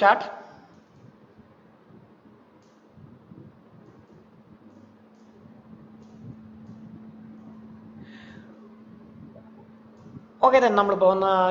start? Okay തന്നെ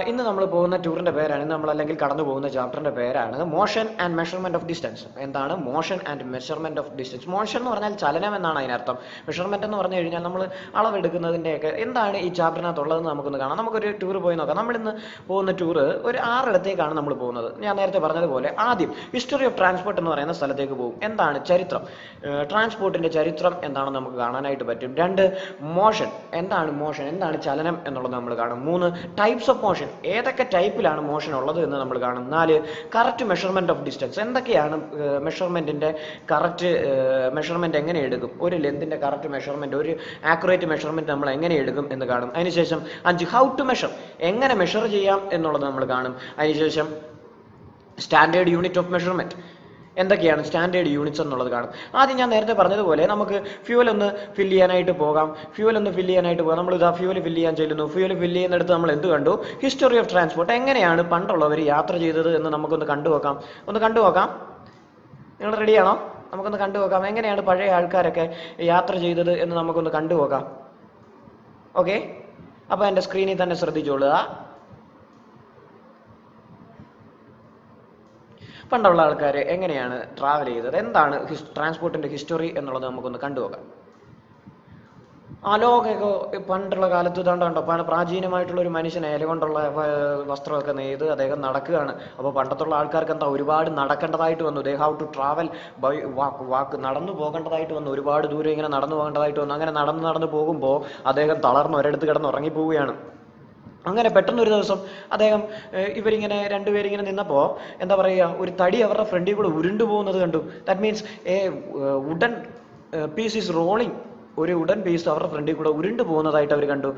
ഇന്ന് നമ്മൾ പോകുന്ന ടൂറിൻ്റെ പേരാണ്, അല്ലെങ്കിൽ കടന്നു പോകുന്ന ചാപ്റ്ററിൻ്റെ പേരാണ് motion and measurement of distance. എന്താണ് motion and measurement of distance? Motion എന്ന് പറഞ്ഞാൽ ചലനം എന്നാണ് അതിനർത്ഥം. മെഷർമെൻറ്റ് എന്ന് പറഞ്ഞു കഴിഞ്ഞാൽ നമ്മൾ അളവെടുക്കുന്നതിൻ്റെയൊക്കെ എന്താണ് ഈ ചാപ്റ്ററിനകത്തുള്ളതെന്ന് നമുക്കൊന്ന് കാണാം. നമുക്കൊരു ടൂർ പോയി നോക്കാം. നമ്മളിന്ന് പോകുന്ന ടൂറ് ഒരു 6 ഇടത്തേക്കാണ് നമ്മൾ പോകുന്നത്. ഞാൻ നേരത്തെ പറഞ്ഞതുപോലെ ആദ്യം ഹിസ്റ്ററി ഓഫ് ട്രാൻസ്പോർട്ട് എന്ന് പറയുന്ന സ്ഥലത്തേക്ക് പോകും. എന്താണ് ചരിത്രം, ട്രാൻസ്പോർട്ടിൻ്റെ ചരിത്രം എന്താണെന്ന് നമുക്ക് കാണാനായിട്ട് പറ്റും. 2 മോഷൻ, എന്താണ് ചലനം എന്നുള്ളത് നമ്മൾ കാണും. 3 ടൈപ്സ് ഓഫ് മോഷൻ, ഏതൊക്കെ ടൈപ്പിലാണ് മോഷൻ ഉള്ളത് എന്ന് നമ്മൾ കാണും. 4 കറക്റ്റ് മെഷർമെൻറ്റ് ഓഫ് ഡിസ്റ്റൻസ്, എന്തൊക്കെയാണ് മെഷർമെൻറ്റിൻ്റെ കറക്റ്റ് മെഷർമെൻറ്റ് എങ്ങനെ എടുക്കും, ഒരു ലെന്തിൻ്റെ കറക്റ്റ് മെഷർമെൻറ്റ്, ഒരു ആക്യുറേറ്റ് മെഷർമെൻറ്റ് നമ്മൾ എങ്ങനെ എടുക്കും എന്ന് കാണും. അതിനുശേഷം 5 ഹൗ ടു മെഷർ, എങ്ങനെ മെഷർ ചെയ്യാം എന്നുള്ളത് നമ്മൾ കാണും. അതിനുശേഷം സ്റ്റാൻഡേർഡ് യൂണിറ്റ് ഓഫ് മെഷർമെൻറ്റ്, എന്തൊക്കെയാണ് സ്റ്റാൻഡേർഡ് യൂണിറ്റ്സ് എന്നുള്ളത് കാണും. ആദ്യം ഞാൻ നേരത്തെ പറഞ്ഞതുപോലെ നമുക്ക് ഫ്യൂവൽ ഒന്ന് ഫില്ല് ചെയ്യാനായിട്ട് പോകാം. നമ്മൾ ഇതാ ഫ്യൂവൽ ഫില്ല് ചെയ്യാൻ ചെല്ലുന്നു. ഫ്യൂവൽ ഫില്ല് ചെയ്യുന്നിടത്ത് നമ്മൾ എന്ത് കണ്ടു? ഹിസ്റ്ററി ഓഫ് ട്രാൻസ്പോർട്ട്, എങ്ങനെയാണ് പണ്ടുള്ളവർ യാത്ര ചെയ്തത് എന്ന് നമുക്കൊന്ന് കണ്ടുപോക്കാം. നിങ്ങൾ റെഡിയാണോ? നമുക്കൊന്ന് കണ്ടുപോക്കാം എങ്ങനെയാണ് പഴയ ആൾക്കാരൊക്കെ യാത്ര ചെയ്തത് എന്ന് നമുക്കൊന്ന് കണ്ടുപോക്കാം. ഓക്കെ, അപ്പോൾ എൻ്റെ സ്ക്രീനിൽ തന്നെ ശ്രദ്ധിച്ചോളുക. പണ്ടുള്ള ആൾക്കാർ എങ്ങനെയാണ് ട്രാവൽ ചെയ്തത്, എന്താണ് ട്രാൻസ്പോർട്ടിൻ്റെ ഹിസ്റ്ററി എന്നുള്ളത് നമുക്കൊന്ന് കണ്ടുപോകാം. ലോകമൊക്കെ പണ്ടുള്ള കാലത്ത് കണ്ടോ, പ്രാചീനമായിട്ടുള്ള ഒരു മനുഷ്യനെ ഇല കൊണ്ടുള്ള വസ്ത്രമൊക്കെ നെയ്ത് അദ്ദേഹം നടക്കുകയാണ്. അപ്പോൾ പണ്ടത്തുള്ള ആൾക്കാർക്ക് എന്താ ഒരുപാട് നടക്കേണ്ടതായിട്ട് വന്നു. They have to travel by walk, നടന്നു പോകേണ്ടതായിട്ട് വന്നു. ഒരുപാട് ദൂരം ഇങ്ങനെ നടന്നു പോകേണ്ടതായിട്ട് വന്നു. അങ്ങനെ നടന്നു പോകുമ്പോൾ അദ്ദേഹം തളർന്ന് ഒരിടത്ത് കിടന്ന് ഉറങ്ങിപ്പോവുകയാണ്. അങ്ങനെ പെട്ടെന്നൊരു ദിവസം അദ്ദേഹം ഇവരിങ്ങനെ രണ്ടുപേരിങ്ങനെ നിന്നപ്പോൾ എന്താ പറയുക, ഒരു തടി അവരുടെ ഫ്രണ്ടിൽ കൂടെ ഉരുണ്ടു പോകുന്നത് കണ്ടു. That means wooden piece is rolling, ഒരു വുഡൻ പീസ് അവരുടെ ഫ്രണ്ടിൽ കൂടെ ഉരുണ്ടു പോകുന്നതായിട്ട് അവർ കണ്ടു.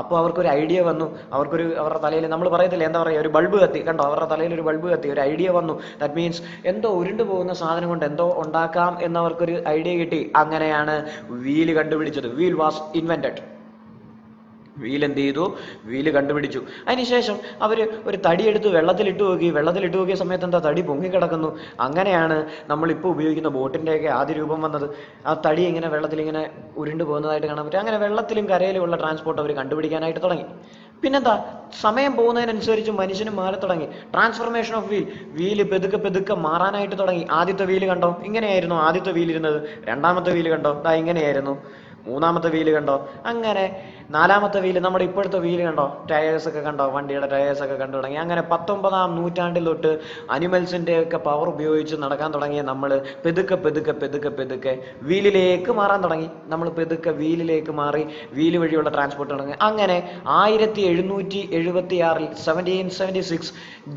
അപ്പോൾ അവർക്കൊരു ഐഡിയ വന്നു. അവരുടെ തലയിൽ നമ്മൾ പറയത്തില്ല, എന്താ പറയുക, ഒരു ബൾബ് കത്തി. കണ്ടോ, അവരുടെ തലയിൽ ഒരു ബൾബ് കത്തി, ഒരു ഐഡിയ വന്നു. ദാറ്റ് മീൻസ് എന്തോ ഉരുണ്ടു പോകുന്ന സാധനം കൊണ്ട് എന്തോ ഉണ്ടാക്കാം എന്നവർക്കൊരു ഐഡിയ കിട്ടി. അങ്ങനെയാണ് വീല് കണ്ടുപിടിച്ചത്. Wheel was invented. വീല് കണ്ടുപിടിച്ചു. അതിനുശേഷം അവർ ഒരു തടിയെടുത്ത് വെള്ളത്തിലിട്ട് നോക്കിയ സമയത്ത് എന്താ, തടി പൊങ്ങിക്കിടക്കുന്നു. അങ്ങനെയാണ് നമ്മളിപ്പോൾ ഉപയോഗിക്കുന്ന ബോട്ടിൻ്റെയൊക്കെ ആദ്യ രൂപം വന്നത്. ആ തടി ഇങ്ങനെ വെള്ളത്തിലിങ്ങനെ ഉരുണ്ടു പോകുന്നതായിട്ട് കാണാൻ പറ്റും. അങ്ങനെ വെള്ളത്തിലും കരയിലുമുള്ള ട്രാൻസ്പോർട്ട് അവർ കണ്ടുപിടിക്കാനായിട്ട് തുടങ്ങി. പിന്നെന്താ, സമയം പോകുന്നതിനനുസരിച്ച് മനുഷ്യനും മാറി തുടങ്ങി. ട്രാൻസ്ഫർമേഷൻ ഓഫ് വീല് പെതുക്കെ മാറാനായിട്ട് തുടങ്ങി. ആദ്യത്തെ വീല് കണ്ടോ, ഇങ്ങനെയായിരുന്നു ആദ്യത്തെ വീല് ഇരുന്നത്. രണ്ടാമത്തെ വീല് കണ്ടോ, ഇങ്ങനെയായിരുന്നു. മൂന്നാമത്തെ വീല് കണ്ടോ, അങ്ങനെ. നാലാമത്തെ വീല്, നമ്മുടെ ഇപ്പോഴത്തെ വീല് കണ്ടോ, ടയേഴ്സൊക്കെ കണ്ടോ, വണ്ടിയുടെ ടയേഴ്സൊക്കെ കണ്ടു തുടങ്ങി. അങ്ങനെ 19-ാം നൂറ്റാണ്ടിൽ തൊട്ട് അനിമൽസിൻ്റെ ഒക്കെ പവർ ഉപയോഗിച്ച് നടക്കാൻ തുടങ്ങിയ നമ്മൾ പെതുക്കെ വീലിലേക്ക് മാറാൻ തുടങ്ങി. നമ്മൾ പെതുക്കെ വീലിലേക്ക് മാറി, വീല് വഴിയുള്ള ട്രാൻസ്പോർട്ട് തുടങ്ങി. അങ്ങനെ 1776 1776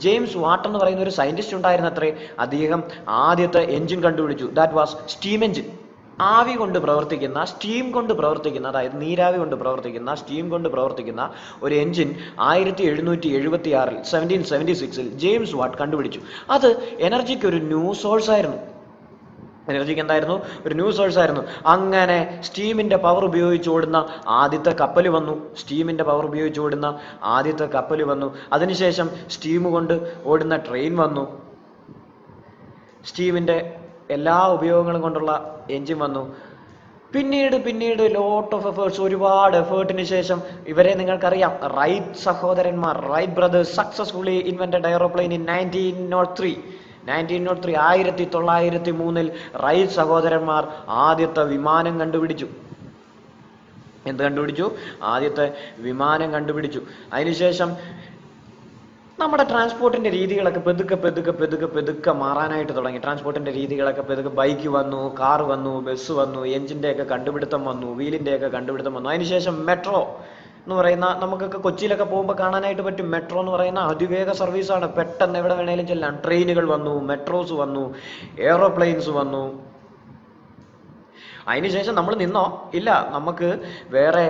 ജെയിംസ് വാട്ട് എന്ന് പറയുന്ന ഒരു സയന്റിസ്റ്റ് ഉണ്ടായിരുന്നത്രേ. അദ്ദേഹം ആദ്യത്തെ എഞ്ചിൻ കണ്ടുപിടിച്ചു. That was steam engine. ആവി കൊണ്ട് പ്രവർത്തിക്കുന്ന, സ്റ്റീം കൊണ്ട് പ്രവർത്തിക്കുന്ന, അതായത് നീരാവി കൊണ്ട് പ്രവർത്തിക്കുന്ന, സ്റ്റീം കൊണ്ട് പ്രവർത്തിക്കുന്ന ഒരു എഞ്ചിൻ 1776 1776 ജെയിംസ് വാട്ട് കണ്ടുപിടിച്ചു. അത് എനർജിക്ക് ഒരു ന്യൂ സോഴ്സ് ആയിരുന്നു. എന്തായിരുന്നു? ഒരു ന്യൂ സോഴ്സ് ആയിരുന്നു. അങ്ങനെ സ്റ്റീമിൻ്റെ പവർ ഉപയോഗിച്ച് ഓടുന്ന ആദ്യത്തെ കപ്പൽ വന്നു. അതിനുശേഷം സ്റ്റീം കൊണ്ട് ഓടുന്ന ട്രെയിൻ വന്നു. സ്റ്റീമിൻ്റെ എല്ലാ ഉപയോഗങ്ങളും കൊണ്ടുള്ള എൻജിൻ വന്നു. പിന്നീട് ലോട്ട് ഓഫ് എഫേർട്സ്, ഒരുപാട് എഫേർട്ടിന് ശേഷം ഇവരെ നിങ്ങൾക്കറിയാം, റൈറ്റ് സഹോദരന്മാർ, Wright brothers successfully invented aeroplane in 1903. 1903 Wright സഹോദരന്മാർ ആദ്യത്തെ വിമാനം കണ്ടുപിടിച്ചു. ആദ്യത്തെ വിമാനം കണ്ടുപിടിച്ചു. അതിനുശേഷം നമ്മുടെ ട്രാൻസ്പോർട്ടിൻ്റെ രീതികളൊക്കെ പെതുക്കെ മാറാനായിട്ട് തുടങ്ങി. ട്രാൻസ്പോർട്ടിൻ്റെ രീതികളൊക്കെ പെതുക്കെ, ബൈക്ക് വന്നു, കാർ വന്നു, ബസ് വന്നു, എഞ്ചിൻ്റെയൊക്കെ കണ്ടുപിടുത്തം വന്നു, വീലിൻ്റെയൊക്കെ കണ്ടുപിടുത്തം വന്നു. അതിനുശേഷം മെട്രോ എന്ന് പറയുന്ന, നമുക്കൊക്കെ കൊച്ചിയിലൊക്കെ പോകുമ്പോൾ കാണാനായിട്ട് പറ്റും. മെട്രോ എന്ന് പറയുന്ന അതിവേഗ സർവീസാണ്. പെട്ടെന്ന് എവിടെ വേണേലും ചെല്ലാം. ട്രെയിനുകൾ വന്നു, മെട്രോസ് വന്നു, എയറോപ്ലെയിൻസ് വന്നു. അതിനുശേഷം നമ്മൾ നിന്നോ? ഇല്ല, നമുക്ക് വേറെ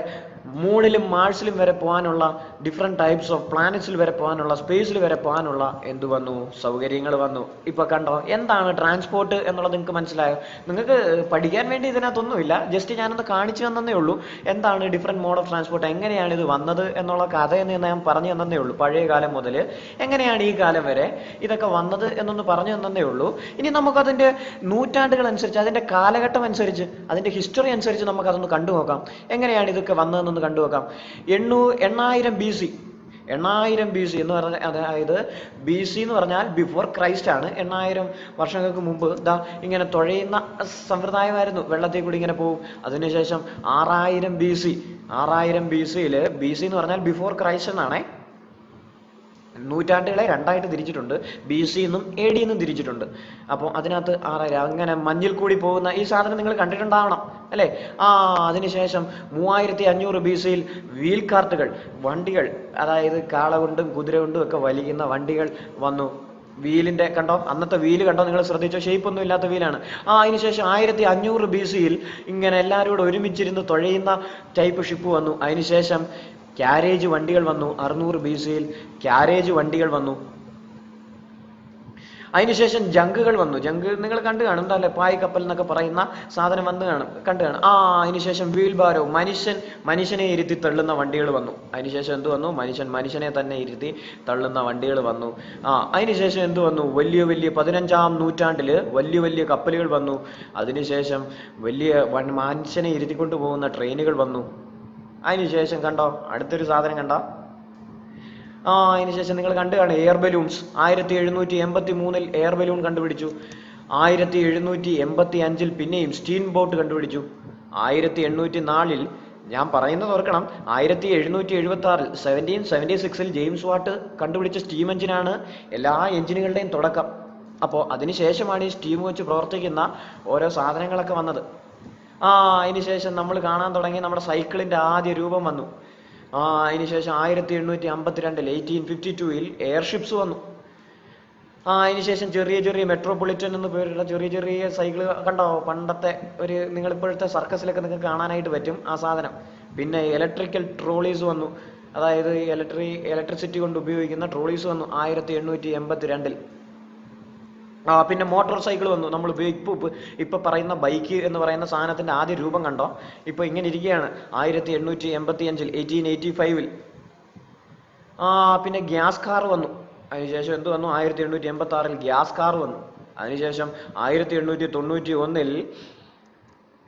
മൂണിലും മാഴ്സിലും വരെ പോകാനുള്ള, ഡിഫറെൻറ്റ് ടൈപ്സ് ഓഫ് പ്ലാനറ്റ്സിൽ വരെ പോകാനുള്ള, സ്പേസിൽ വരെ പോകാനുള്ള എന്ത് വന്നു, സൗകര്യങ്ങൾ വന്നു. ഇപ്പൊ കണ്ടോ, എന്താണ് ട്രാൻസ്പോർട്ട് എന്നുള്ളത് നിങ്ങൾക്ക് മനസ്സിലായോ? നിങ്ങൾക്ക് പഠിക്കാൻ വേണ്ടി ഇതിനകത്തൊന്നുമില്ല, ജസ്റ്റ് ഞാനൊന്ന് കാണിച്ചു തന്നേ ഉള്ളൂ. എന്താണ് ഡിഫറെൻറ്റ് മോഡ് ഓഫ് ട്രാൻസ്പോർട്ട്, എങ്ങനെയാണ് ഇത് വന്നത് എന്നുള്ള കഥയെന്ന് ഞാൻ പറഞ്ഞു തന്നേ ഉള്ളൂ. പഴയ കാലം മുതൽ എങ്ങനെയാണ് ഈ കാലം വരെ ഇതൊക്കെ വന്നത് എന്നൊന്ന് പറഞ്ഞു തന്നേ ഉള്ളൂ. ഇനി നമുക്കതിൻ്റെ നൂറ്റാണ്ടുകൾ അനുസരിച്ച്, അതിൻ്റെ കാലഘട്ടം അനുസരിച്ച്, അതിൻ്റെ ഹിസ്റ്ററി അനുസരിച്ച് നമുക്കതൊന്ന് കണ്ടു നോക്കാം. എങ്ങനെയാണ് ഇതൊക്കെ വന്നതെന്നൊന്ന് കണ്ടു നോക്കാം. 8000 BC, 8000 BC എന്ന് പറഞ്ഞാൽ, അതായത് BC എന്ന് പറഞ്ഞാൽ ബിഫോർ ക്രൈസ്റ്റ് ആണ്. 8000 വർഷങ്ങൾക്ക് മുമ്പ് ദാ ഇങ്ങനെ തുഴയുന്ന സമ്പ്രദായമായിരുന്നു, വെള്ളത്തിൽ കൂടി ഇങ്ങനെ പോകും. അതിനുശേഷം 6000 BC, 6000 BC-യിൽ, BC എന്ന് പറഞ്ഞാൽ ബിഫോർ ക്രൈസ്റ്റ് എന്നാണേ. നൂറ്റാണ്ടുകളെ രണ്ടായിട്ട് തിരിച്ചിട്ടുണ്ട്, BC എന്നും AD എന്നും തിരിച്ചിട്ടുണ്ട്. അപ്പോൾ അതിനകത്ത് 6000, അങ്ങനെ മഞ്ഞിൽ കൂടി പോകുന്ന ഈ സാധനം നിങ്ങൾ കണ്ടിട്ടുണ്ടാവണം അല്ലേ? അതിനുശേഷം 3500 BC-യിൽ വീൽ കാർട്ടുകൾ, വണ്ടികൾ, അതായത് കാള കൊണ്ടും കുതിര കൊണ്ടും ഒക്കെ വലിക്കുന്ന വണ്ടികൾ വന്നു. വീലിൻ്റെ കണ്ടോ, അന്നത്തെ വീല് കണ്ടോ, നിങ്ങൾ ശ്രദ്ധിച്ചോ, ഷേപ്പൊന്നും ഇല്ലാത്ത വീലാണ്. അതിനുശേഷം 1500 BC-യിൽ ഇങ്ങനെ എല്ലാവരും കൂടെ ഒരുമിച്ചിരുന്ന് തുഴയുന്ന ടൈപ്പ് ഷിപ്പ് വന്നു. അതിനുശേഷം ക്യാരേജ് വണ്ടികൾ വന്നു. 600 BC-യിൽ ക്യാരേജ് വണ്ടികൾ വന്നു. അതിനുശേഷം ജങ്കുകൾ വന്നു. ജങ്ക് നിങ്ങൾ കണ്ടു കാണും, എന്താ അല്ലേ, പായ് കപ്പൽ എന്നൊക്കെ പറയുന്ന സാധനം കണ്ടു കാണും. അതിനുശേഷം വീൽ ബാരോ, മനുഷ്യനെ ഇരുത്തി തള്ളുന്ന വണ്ടികൾ വന്നു. അതിനുശേഷം എന്ത് വന്നു, മനുഷ്യനെ തന്നെ ഇരുത്തി തള്ളുന്ന വണ്ടികൾ വന്നു. അതിനുശേഷം എന്ത് വന്നു, വലിയ 15-ാം നൂറ്റാണ്ടിൽ വലിയ കപ്പലുകൾ വന്നു. അതിനുശേഷം വലിയ മനുഷ്യനെ ഇരുത്തിക്കൊണ്ട് പോകുന്ന ട്രെയിനുകൾ വന്നു. അതിനുശേഷം കണ്ടോ, അടുത്തൊരു സാധനം കണ്ടോ, അതിനുശേഷം നിങ്ങൾ കണ്ടു കാണും, എയർ ബലൂൺസ്. 1783-ൽ എയർ ബലൂൺ കണ്ടുപിടിച്ചു. 1785-ൽ പിന്നെയും സ്റ്റീം ബോട്ട് കണ്ടുപിടിച്ചു. 1804-ൽ, ഞാൻ പറയുന്നത് ഓർക്കണം, 1776-ൽ 1776-ൽ ജെയിംസ് വാട്ട് കണ്ടുപിടിച്ച സ്റ്റീം എഞ്ചിനാണ് എല്ലാ എഞ്ചിനുകളുടെയും തുടക്കം. അപ്പോൾ അതിനുശേഷമാണ് ഈ സ്റ്റീം വെച്ച് പ്രവർത്തിക്കുന്ന ഓരോ സാധനങ്ങളൊക്കെ വന്നത്. അതിനുശേഷം നമ്മൾ കാണാൻ തുടങ്ങി നമ്മുടെ സൈക്കിളിൻ്റെ ആദ്യ രൂപം വന്നു. അതിനുശേഷം 1852-ൽ 1852-ൽ എയർഷിപ്സ് വന്നു. അതിനുശേഷം ചെറിയ മെട്രോപൊളിറ്റൻ എന്ന് പേരുള്ള ചെറിയ സൈക്കിൾ കണ്ടോ, പണ്ടത്തെ ഒരു, നിങ്ങളിപ്പോഴത്തെ സർക്കസിലൊക്കെ നിങ്ങൾക്ക് കാണാനായിട്ട് പറ്റും ആ സാധനം. പിന്നെ ഇലക്ട്രിക്കൽ ട്രോളീസ് വന്നു, അതായത് ഇലക്ട്രിസിറ്റി കൊണ്ട് ഉപയോഗിക്കുന്ന ട്രോളീസ് വന്നു 1882-ൽ. പിന്നെ മോട്ടോർ സൈക്കിൾ വന്നു. നമ്മൾ ഇപ്പൊ പറയുന്ന ബൈക്ക് എന്ന് പറയുന്ന സാധനത്തിന്റെ ആദ്യ രൂപം കണ്ടോ, ഇപ്പൊ ഇങ്ങനെ ഇരിക്കുകയാണ് 1885-ൽ 1885-ൽ. പിന്നെ ഗ്യാസ് കാർ വന്നു. അതിനുശേഷം എന്ത് വന്നു, 1886-ൽ ഗ്യാസ് കാർ വന്നു. അതിനുശേഷം 1891-ൽ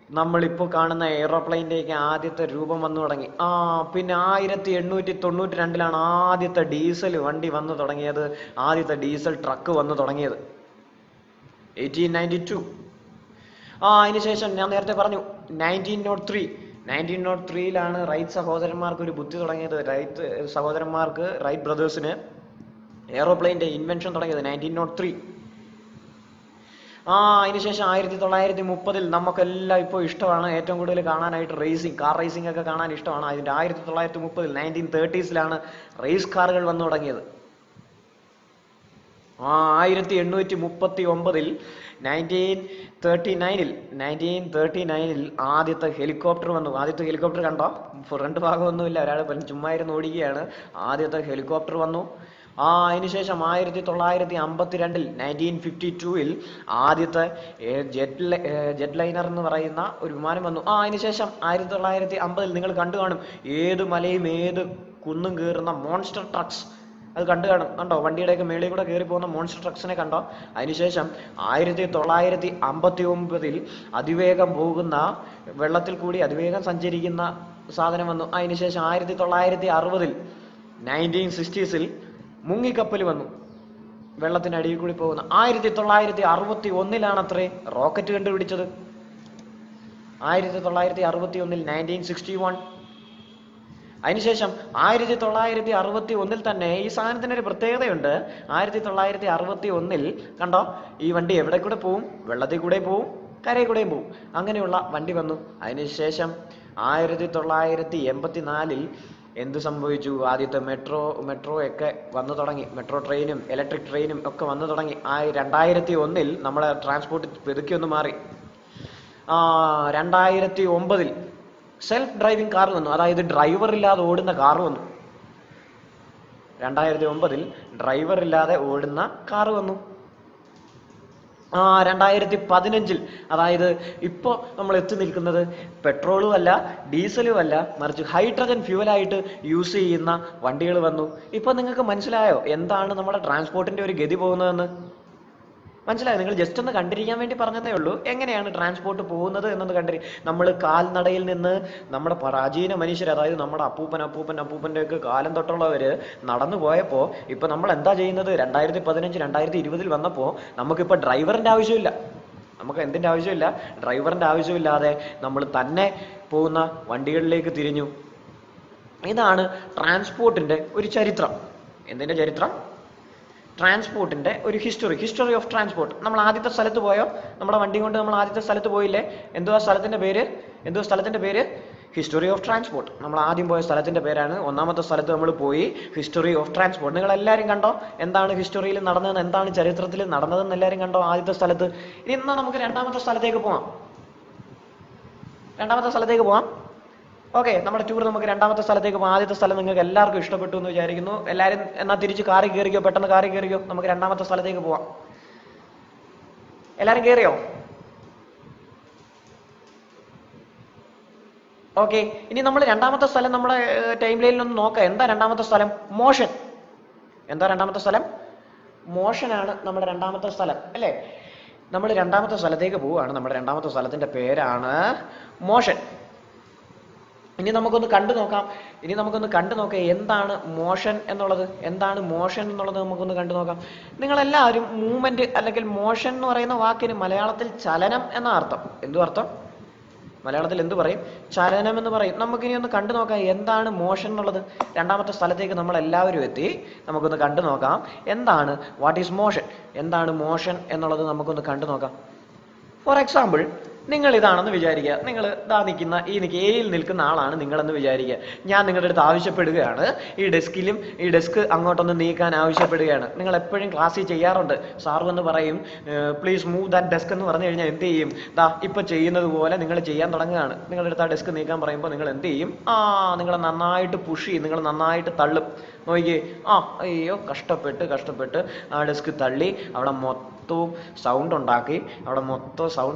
നമ്മളിപ്പോൾ കാണുന്ന എയ്റോപ്ലെയിൻ്റെയൊക്കെ ആദ്യത്തെ രൂപം വന്നു തുടങ്ങി. പിന്നെ 1892-ലാണ് ആദ്യത്തെ ഡീസൽ വണ്ടി വന്നു തുടങ്ങിയത്, ആദ്യത്തെ ഡീസൽ ട്രക്ക് വന്നു തുടങ്ങിയത് 1892. അതിനുശേഷം ഞാൻ നേരത്തെ പറഞ്ഞു 1903-ലാണ് റൈറ്റ് സഹോദരന്മാർക്ക് ഒരു ബുദ്ധി തുടങ്ങിയത്. റൈറ്റ് ബ്രദേഴ്സിന് എയ്റോപ്ലെയിൻ്റെ ഇൻവെൻഷൻ തുടങ്ങിയത് 1903. അതിനുശേഷം 1930-ൽ നമുക്കെല്ലാം ഇപ്പോൾ ഇഷ്ടമാണ്, ഏറ്റവും കൂടുതൽ കാണാനായിട്ട് കാർ റേസിംഗ് ഒക്കെ കാണാൻ ഇഷ്ടമാണ്. അതിൻ്റെ 1930-ൽ 1930-ലാണ് റേസ് കാറുകൾ വന്നു തുടങ്ങിയത്. 1839-ൽ 1939-ൽ ആദ്യത്തെ ഹെലികോപ്റ്റർ വന്നു. ആദ്യത്തെ ഹെലികോപ്റ്റർ കണ്ടോ, ഫ്രണ്ട് ഭാഗമൊന്നുമില്ല, ഒരാൾ ചുമ്മാ ഇരുന്ന് ഓടിക്കുകയാണ്. ആദ്യത്തെ ഹെലികോപ്റ്റർ വന്നു. അതിനുശേഷം 1952-ൽ 1952-ൽ ആദ്യത്തെ ജെറ്റ് ലൈനർ എന്ന് പറയുന്ന ഒരു വിമാനം വന്നു. അതിനുശേഷം 1950-ൽ നിങ്ങൾ കണ്ടു കാണും, ഏത് മലയും ഏത് കുന്നും കയറുന്ന മോൺസ്റ്റർ ട്രക്സ്, അത് കണ്ടോ, വണ്ടിയുടെയൊക്കെ മേളിൽ കൂടെ കയറി പോകുന്ന മോൺസ്റ്റർ ട്രക്സിനെ കണ്ടോ. അതിനുശേഷം 1959-ൽ അതിവേഗം പോകുന്ന, വെള്ളത്തിൽ കൂടി അതിവേഗം സഞ്ചരിക്കുന്ന സാധനം വന്നു. അതിനുശേഷം 1960-ൽ 1960-ൽ മുങ്ങിക്കപ്പൽ വന്നു, വെള്ളത്തിനടിയിൽ കൂടി പോകുന്ന. 1961-ലാണത്രേ റോക്കറ്റ് കണ്ടുപിടിച്ചത്. 1961-ൽ 1961. അതിനുശേഷം 1961-ൽ തന്നെ ഈ സാധനത്തിനൊരു പ്രത്യേകതയുണ്ട്. 1961-ൽ കണ്ടോ, ഈ വണ്ടി എവിടെ കൂടെ പോവും, വെള്ളത്തിൽ കൂടെ പോവും, കരയിൽ കൂടെയും പോവും, അങ്ങനെയുള്ള വണ്ടി വന്നു. അതിനുശേഷം 1984-ൽ എന്ത് സംഭവിച്ചു, ആദ്യത്തെ മെട്രോ ഒക്കെ വന്നു തുടങ്ങി. മെട്രോ ട്രെയിനും ഇലക്ട്രിക് ട്രെയിനും ഒക്കെ വന്നു തുടങ്ങി. 2001-ൽ നമ്മളെ ട്രാൻസ്പോർട്ട് പെതുക്കി ഒന്ന് മാറി. 2009-ൽ സെൽഫ് ഡ്രൈവിംഗ് കാർ വന്നു, അതായത് ഡ്രൈവർ ഇല്ലാതെ ഓടുന്ന കാർ വന്നു. 2009 ഡ്രൈവർ ഇല്ലാതെ ഓടുന്ന കാർ വന്നു. 2015 അതായത് ഇപ്പോൾ നമ്മൾ എത്തി നിൽക്കുന്നത് പെട്രോളും അല്ല ഡീസലും അല്ല, മറിച്ച് ഹൈഡ്രജൻ ഫ്യൂവലായിട്ട് യൂസ് ചെയ്യുന്ന വണ്ടികൾ വന്നു. ഇപ്പോൾ നിങ്ങൾക്ക് മനസ്സിലായോ എന്താണ് നമ്മുടെ ട്രാൻസ്പോർട്ടിൻ്റെ ഒരു ഗതി പോകുന്നതെന്ന്? മനസ്സിലായോ? നിങ്ങൾ ജസ്റ്റ് ഒന്ന് കണ്ടിരിക്കാൻ വേണ്ടി പറഞ്ഞതേ ഉള്ളൂ. എങ്ങനെയാണ് ട്രാൻസ്പോർട്ട് പോകുന്നത് എന്നൊന്ന് നമ്മൾ കാൽനടയിൽ നിന്ന് നമ്മുടെ പ്രാചീന മനുഷ്യർ, അതായത് നമ്മുടെ അപ്പൂപ്പൻ്റെ ഒക്കെ കാലം തൊട്ടുള്ളവര് നടന്നു പോയപ്പോൾ ഇപ്പൊ നമ്മൾ എന്താ ചെയ്യുന്നത്? 2015 2020 വന്നപ്പോൾ നമുക്കിപ്പോൾ ഡ്രൈവറിന്റെ ആവശ്യമില്ല. നമുക്ക് എന്തിന്റെ ആവശ്യമില്ല? ഡ്രൈവറിന്റെ ആവശ്യമില്ലാതെ നമ്മൾ തന്നെ പോകുന്ന വണ്ടികളിലേക്ക് തിരിഞ്ഞു. ഇതാണ് ട്രാൻസ്പോർട്ടിന്റെ ഒരു ചരിത്രം. എന്തിന്റെ ചരിത്രം? ട്രാൻസ്പോർട്ടിന്റെ ഒരു ഹിസ്റ്ററി ഓഫ് ട്രാൻസ്പോർട്ട്. നമ്മൾ ആദ്യത്തെ സ്ഥലത്ത് പോയോ? നമ്മുടെ വണ്ടി കൊണ്ട് നമ്മൾ ആദ്യത്തെ സ്ഥലത്ത് പോയില്ലേ? എന്തുവാ സ്ഥലത്തിന്റെ പേര്? History of transport. നമ്മൾ ആദ്യം പോയ സ്ഥലത്തിന്റെ പേരാണ്. ഒന്നാമത്തെ സ്ഥലത്ത് നമ്മൾ പോയി, ഹിസ്റ്ററി ഓഫ് ട്രാൻസ്പോർട്ട്. നിങ്ങൾ എല്ലാവരും കണ്ടോ എന്താണ് ഹിസ്റ്ററിയിൽ നടന്നതെന്ന്, എന്താണ് ചരിത്രത്തിൽ നടന്നതെന്ന് എല്ലാവരും കണ്ടോ ആദ്യത്തെ സ്ഥലത്ത്? ഇനി എന്നാൽ നമുക്ക് രണ്ടാമത്തെ സ്ഥലത്തേക്ക് പോവാം. ഓക്കെ, നമ്മുടെ ടൂർ നമുക്ക് രണ്ടാമത്തെ സ്ഥലത്തേക്ക് പോകാം. ആദ്യത്തെ സ്ഥലം നിങ്ങൾക്ക് എല്ലാവർക്കും ഇഷ്ടപ്പെട്ടു എന്ന് വിചാരിക്കുന്നു. എല്ലാവരും എന്നാൽ തിരിച്ച് കാറിൽ കയറിക്കോ, പെട്ടെന്ന് കാറിൽ കയറിക്കോ. നമുക്ക് രണ്ടാമത്തെ സ്ഥലത്തേക്ക് പോവാം. എല്ലാവരും കയറിയോ? ഓക്കെ, ഇനി നമ്മൾ രണ്ടാമത്തെ സ്ഥലം നമ്മുടെ ടൈം ലൈനിൽ ഒന്ന് നോക്കാം. എന്താ രണ്ടാമത്തെ സ്ഥലം? മോഷൻ. എന്താ രണ്ടാമത്തെ സ്ഥലം? മോഷനാണ് നമ്മുടെ രണ്ടാമത്തെ സ്ഥലം, അല്ലേ? നമ്മൾ രണ്ടാമത്തെ സ്ഥലത്തേക്ക് പോവുകയാണ്. നമ്മുടെ രണ്ടാമത്തെ സ്ഥലത്തിന്റെ പേരാണ് മോഷൻ. ഇനി നമുക്കൊന്ന് കണ്ടു നോക്കാം എന്താണ് മോഷൻ എന്നുള്ളത്. നമുക്കൊന്ന് കണ്ടു നോക്കാം. നിങ്ങളെല്ലാവരും മൂവ്മെന്റ് അല്ലെങ്കിൽ മോഷൻ എന്ന് പറയുന്ന വാക്കിന് മലയാളത്തിൽ ചലനം എന്ന അർത്ഥം. എന്തു അർത്ഥം? മലയാളത്തിൽ എന്തു പറയും? ചലനം എന്ന് പറയും. നമുക്കിനി ഒന്ന് കണ്ടു നോക്കാം എന്താണ് മോഷൻ എന്നുള്ളത്. രണ്ടാമത്തെ സ്ഥലത്തേക്ക് നമ്മൾ എല്ലാവരും എത്തി. നമുക്കൊന്ന് കണ്ടു നോക്കാം എന്താണ് വാട്ട് ഈസ് മോഷൻ, എന്താണ് മോഷൻ എന്നുള്ളത് നമുക്കൊന്ന് കണ്ടു നോക്കാം. ഫോർ എക്സാമ്പിൾ, നിങ്ങൾ ഇതാണെന്ന് വിചാരിക്കുക. നിങ്ങൾ എയിൽ നിൽക്കുന്ന ആളാണ് നിങ്ങളെന്ന് വിചാരിക്കുക. ഞാൻ നിങ്ങളുടെ അടുത്ത് ആവശ്യപ്പെടുകയാണ്, ഈ ഡെസ്ക് അങ്ങോട്ടൊന്ന് നീക്കാൻ ആവശ്യപ്പെടുകയാണ്. നിങ്ങൾ എപ്പോഴും ക്ലാസ്സിൽ ചെയ്യാറുണ്ട്. സാർ വന്ന് പറയും പ്ലീസ് മൂവ് ദാറ്റ് ഡെസ്ക് എന്ന് പറഞ്ഞു കഴിഞ്ഞാൽ എന്ത് ചെയ്യും? ഇപ്പൊ ചെയ്യുന്നത് പോലെ നിങ്ങൾ ചെയ്യാൻ തുടങ്ങുകയാണ്. നിങ്ങളുടെ അടുത്ത് ആ ഡെസ്ക് നീക്കാൻ പറയുമ്പോൾ നിങ്ങൾ എന്ത് ചെയ്യും? നിങ്ങൾ നന്നായിട്ട് പുഷ് ചെയ്യും, നിങ്ങൾ നന്നായിട്ട് തള്ളും. നോക്കിയേ, അയ്യോ കഷ്ടപ്പെട്ട് ആ ഡെസ്ക് തള്ളി അവിടെ മൊത്തം സൗണ്ട്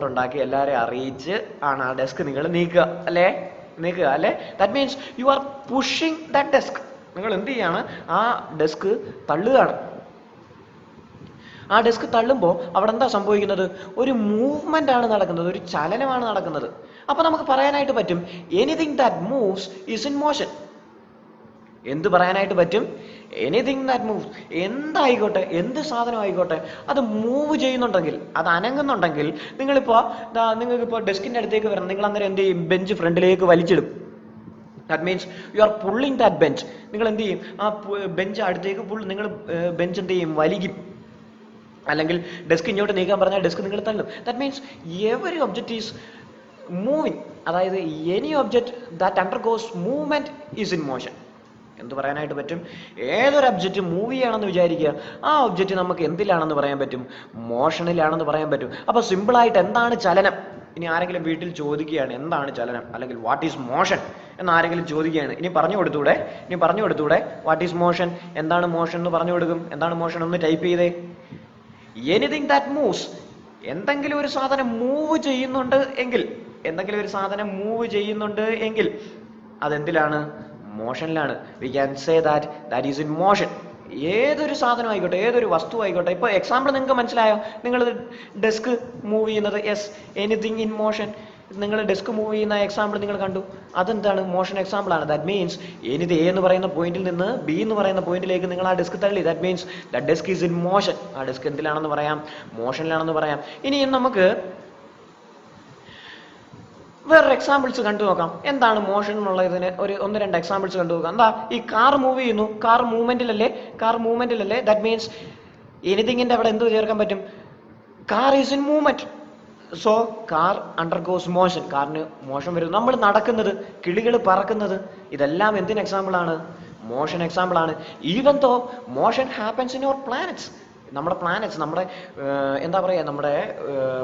ഉണ്ടാക്കി എല്ലാവരെയും അറിയിച്ച് ആണ് ആ ഡെസ്ക് നിങ്ങൾ നീക്കുക അല്ലേ? That means you R pushing that desk. നിങ്ങൾ എന്ത് ചെയ്യാണ്? ആ ഡെസ്ക് തള്ളുകയാണ്. ആ ഡെസ്ക് തള്ളുമ്പോൾ അവിടെ എന്താ സംഭവിക്കുന്നത്? ഒരു മൂവ്മെന്റ് ആണ് നടക്കുന്നത്, ഒരു ചലനമാണ് നടക്കുന്നത്. അപ്പൊ നമുക്ക് പറയാനായിട്ട് പറ്റും anything that moves is in motion. എന്ത് പറയാനായിട്ട് പറ്റും? Anything that moves. എന്തായിക്കോട്ടെ, എന്ത് സാധനം ആയിക്കോട്ടെ, അത് മൂവ് ചെയ്യുന്നുണ്ടെങ്കിൽ, അത് അനങ്ങുന്നുണ്ടെങ്കിൽ, നിങ്ങൾക്കിപ്പോൾ ഡെസ്കിന്റെ അടുത്തേക്ക് വരണം. നിങ്ങൾ അന്നേരം എന്ത് ചെയ്യും? ബെഞ്ച് ഫ്രണ്ടിലേക്ക് വലിച്ചിടും. That means you are pulling that bench. നിങ്ങൾ എന്ത് ചെയ്യും? ആ ബെഞ്ച് അടുത്തേക്ക് നിങ്ങൾ ബെഞ്ച് എന്ത് ചെയ്യും? വലിക്കും. അല്ലെങ്കിൽ ഡെസ്ക് ഇങ്ങോട്ട് നീക്കാൻ പറഞ്ഞാൽ ഡെസ്ക് നിങ്ങൾ തള്ളും. That means every object is moving. അതായത് any object that undergoes movement is in motion. എന്ത് പറയാനായിട്ട് പറ്റും? ഏതൊരു ഒബ്ജക്റ്റ് മൂവ് ചെയ്യണമെന്ന് വിചാരിക്കുക, ആ ഒബ്ജക്റ്റ് നമുക്ക് എന്തിലാണെന്ന് പറയാൻ പറ്റും? മോഷനിലാണെന്ന് പറയാൻ പറ്റും. അപ്പൊ സിമ്പിളായിട്ട് എന്താണ് ചലനം? ഇനി ആരെങ്കിലും വീട്ടിൽ ചോദിക്കുകയാണ് എന്താണ് ചലനം അല്ലെങ്കിൽ വാട്ട് ഈസ് മോഷൻ എന്ന് ആരെങ്കിലും ചോദിക്കുകയാണ്, ഇനി പറഞ്ഞു കൊടുത്തൂടെ വാട്ട് ഈസ് മോഷൻ, എന്താണ് മോഷൻ എന്ന് പറഞ്ഞു കൊടുക്കും. എന്താണ് മോഷൻ? ഒന്ന് ടൈപ്പ് ചെയ്തേ. Anything that moves. എന്തെങ്കിലും ഒരു സാധനം മൂവ് ചെയ്യുന്നുണ്ട് എങ്കിൽ അതെന്തിലാണ്? മോഷനിലാണ്. We can say that is in motion. ഏതൊരു സാധനം ആയിക്കോട്ടെ, ഏതൊരു വസ്തു ആയിക്കോട്ടെ. ഇപ്പൊ എക്സാമ്പിൾ നിങ്ങൾക്ക് മനസ്സിലായോ? നിങ്ങൾ ഡെസ്ക് മൂവ് ചെയ്യുന്നത്, യെസ്, എനിത്തിങ് ഇൻ മോഷൻ. നിങ്ങൾ ഡെസ്ക് മൂവ് ചെയ്യുന്ന എക്സാമ്പിൾ നിങ്ങൾ കണ്ടു, അതെന്താണ്? മോഷൻ എക്സാമ്പിൾ ആണ്. ദാറ്റ് മീൻസ് എനിത് എ എന്ന് പറയുന്ന പോയിന്റിൽ നിന്ന് ബി എന്ന് പറയുന്ന പോയിന്റിലേക്ക് നിങ്ങൾ ആ ഡെസ്ക് തള്ളി. That means that desk is in motion. ആ ഡെസ്ക് എന്തിലാണെന്ന് പറയാം? മോഷനിലാണെന്ന് പറയാം. ഇനി നമുക്ക് വേറൊരു എക്സാമ്പിൾസ് കണ്ടു നോക്കാം. എന്താണ് മോഷൻ എന്നുള്ളതിന് ഒന്ന് രണ്ട് എക്സാമ്പിൾസ് കണ്ടു നോക്കാം. എന്താ? ഈ കാർ മൂവ് ചെയ്യുന്നു, കാർ മൂവ്മെന്റിലല്ലേ. ദാറ്റ് മീൻസ് എനിത്തിങ്ങിന്റെ അവിടെ എന്ത് ചേർക്കാൻ പറ്റും? Car is in movement. So car undergoes motion. കാറിന് മോഷൻ വരുന്നു. നമ്മൾ നടക്കുന്നത്, കിളികൾ പറക്കുന്നത്, ഇതെല്ലാം എന്തിന് എക്സാമ്പിൾ ആണ്? മോഷൻ എക്സാമ്പിൾ ആണ്. Even though motion happens in your planets. നമ്മുടെ പ്ലാനറ്റ്സ്, നമ്മുടെ എന്താ പറയുക, നമ്മുടെ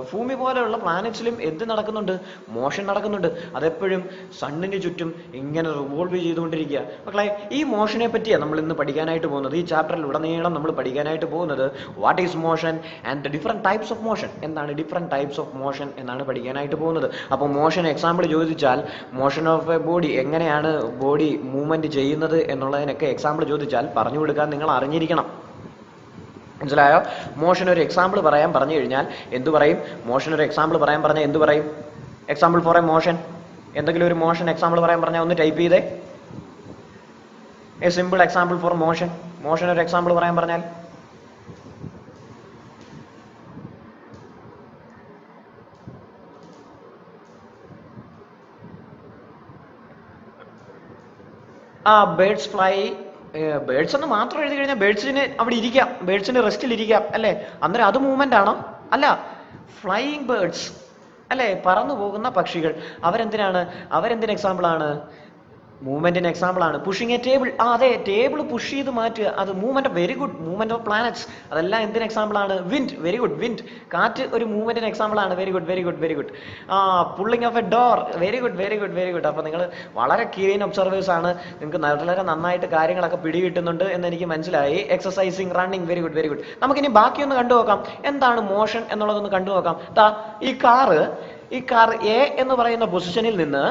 ഭൂമി പോലെയുള്ള പ്ലാനറ്റ്സിലും എന്ത് നടക്കുന്നുണ്ട്? മോഷൻ നടക്കുന്നുണ്ട്. അതെപ്പോഴും സണ്ണിന് ചുറ്റും ഇങ്ങനെ റിവോൾവ് ചെയ്തുകൊണ്ടിരിക്കുക. മക്കളെ, ഈ മോഷനെ പറ്റിയാണ് നമ്മൾ ഇന്ന് പഠിക്കാനായിട്ട് പോകുന്നത്. ഈ ചാപ്റ്ററിൽ ഉടനീളം നമ്മൾ പഠിക്കാനായിട്ട് പോകുന്നത് what is motion and the different types of motion. എന്താണ് ഡിഫറെൻറ്റ് ടൈപ്സ് ഓഫ് മോഷൻ എന്നാണ് പഠിക്കാനായിട്ട് പോകുന്നത്. അപ്പോൾ മോഷൻ എക്സാമ്പിൾ ചോദിച്ചാൽ, മോഷൻ ഓഫ് എ ബോഡി, എങ്ങനെയാണ് ബോഡി മൂവ്മെൻറ്റ് ചെയ്യുന്നത് എന്നുള്ളതിനൊക്കെ എക്സാമ്പിൾ ചോദിച്ചാൽ പറഞ്ഞു കൊടുക്കാൻ നിങ്ങൾ അറിഞ്ഞിരിക്കണം. മനസ്സിലായോ? മോഷൻ ഒരു എക്സാമ്പിൾ പറയാൻ പറഞ്ഞു കഴിഞ്ഞാൽ എന്തു പറയും? മോഷൻ ഒരു എക്സാമ്പിൾ പറയാൻ പറഞ്ഞാൽ എന്തു പറയും? എക്സാമ്പിൾ ഫോർ എ മോഷൻ, എന്തെങ്കിലും ഒരു മോഷൻ എക്സാമ്പിൾ പറയാൻ പറഞ്ഞാൽ ഒന്ന് ടൈപ്പ് ചെയ്തേ. A simple example for motion. Motion ഒരു എക്സാമ്പിൾ പറയാൻ പറഞ്ഞാൽ ബേർഡ്സ് ഫ്ലൈ. ബേർഡ്സ് എന്ന് മാത്രം എഴുതി കഴിഞ്ഞാൽ ബേർഡ്സിന് അവിടെ ഇരിക്കാം, ബേർഡ്സിന് റെസ്റ്റിൽ ഇരിക്കാം അല്ലേ? അന്നേരം അത് മൂവ്മെന്റ് ആണോ? അല്ല. ഫ്ലൈയിങ് ബേർഡ്സ് അല്ലേ, പറന്നു പോകുന്ന പക്ഷികൾ, അവരെന്തിന് എക്സാമ്പിൾ ആണ്? മൂവ്മെന്റിന് എക്സാമ്പിൾ ആണ്. പുഷിങ് എ ടേബിൾ, അതെ, ടേബിൾ പുഷ് ചെയ്ത് മാറ്റുക, അത് movement. Very good. Movement of planets, അതെല്ലാം എന്തിന് എക്സാമ്പിൾ ആണ്? വിൻഡ്. Very good. വിൻഡ്, കാറ്റ് ഒരു മൂവ്മെന്റിന് എക്സാമ്പിൾ ആണ്. Very good, very good, very good. Pulling of A door. Very good, very good, very good. അപ്പോൾ നിങ്ങൾ വളരെ കീൻ ഒബ്സർവേഴ്സ് ആണ്, നിങ്ങൾക്ക് വളരെ നന്നായിട്ട് കാര്യങ്ങളൊക്കെ പിടികിട്ടുന്നുണ്ട് എന്ന് എനിക്ക് മനസ്സിലായി. Exercising, running. Very good, very good. നമുക്കിനി ബാക്കിയൊന്ന് കണ്ടു നോക്കാം. എന്താണ് മോഷൻ എന്നുള്ളതൊന്ന് കണ്ടു നോക്കാം. ഈ കാർ എ എന്ന് പറയുന്ന പൊസിഷനിൽ നിന്ന്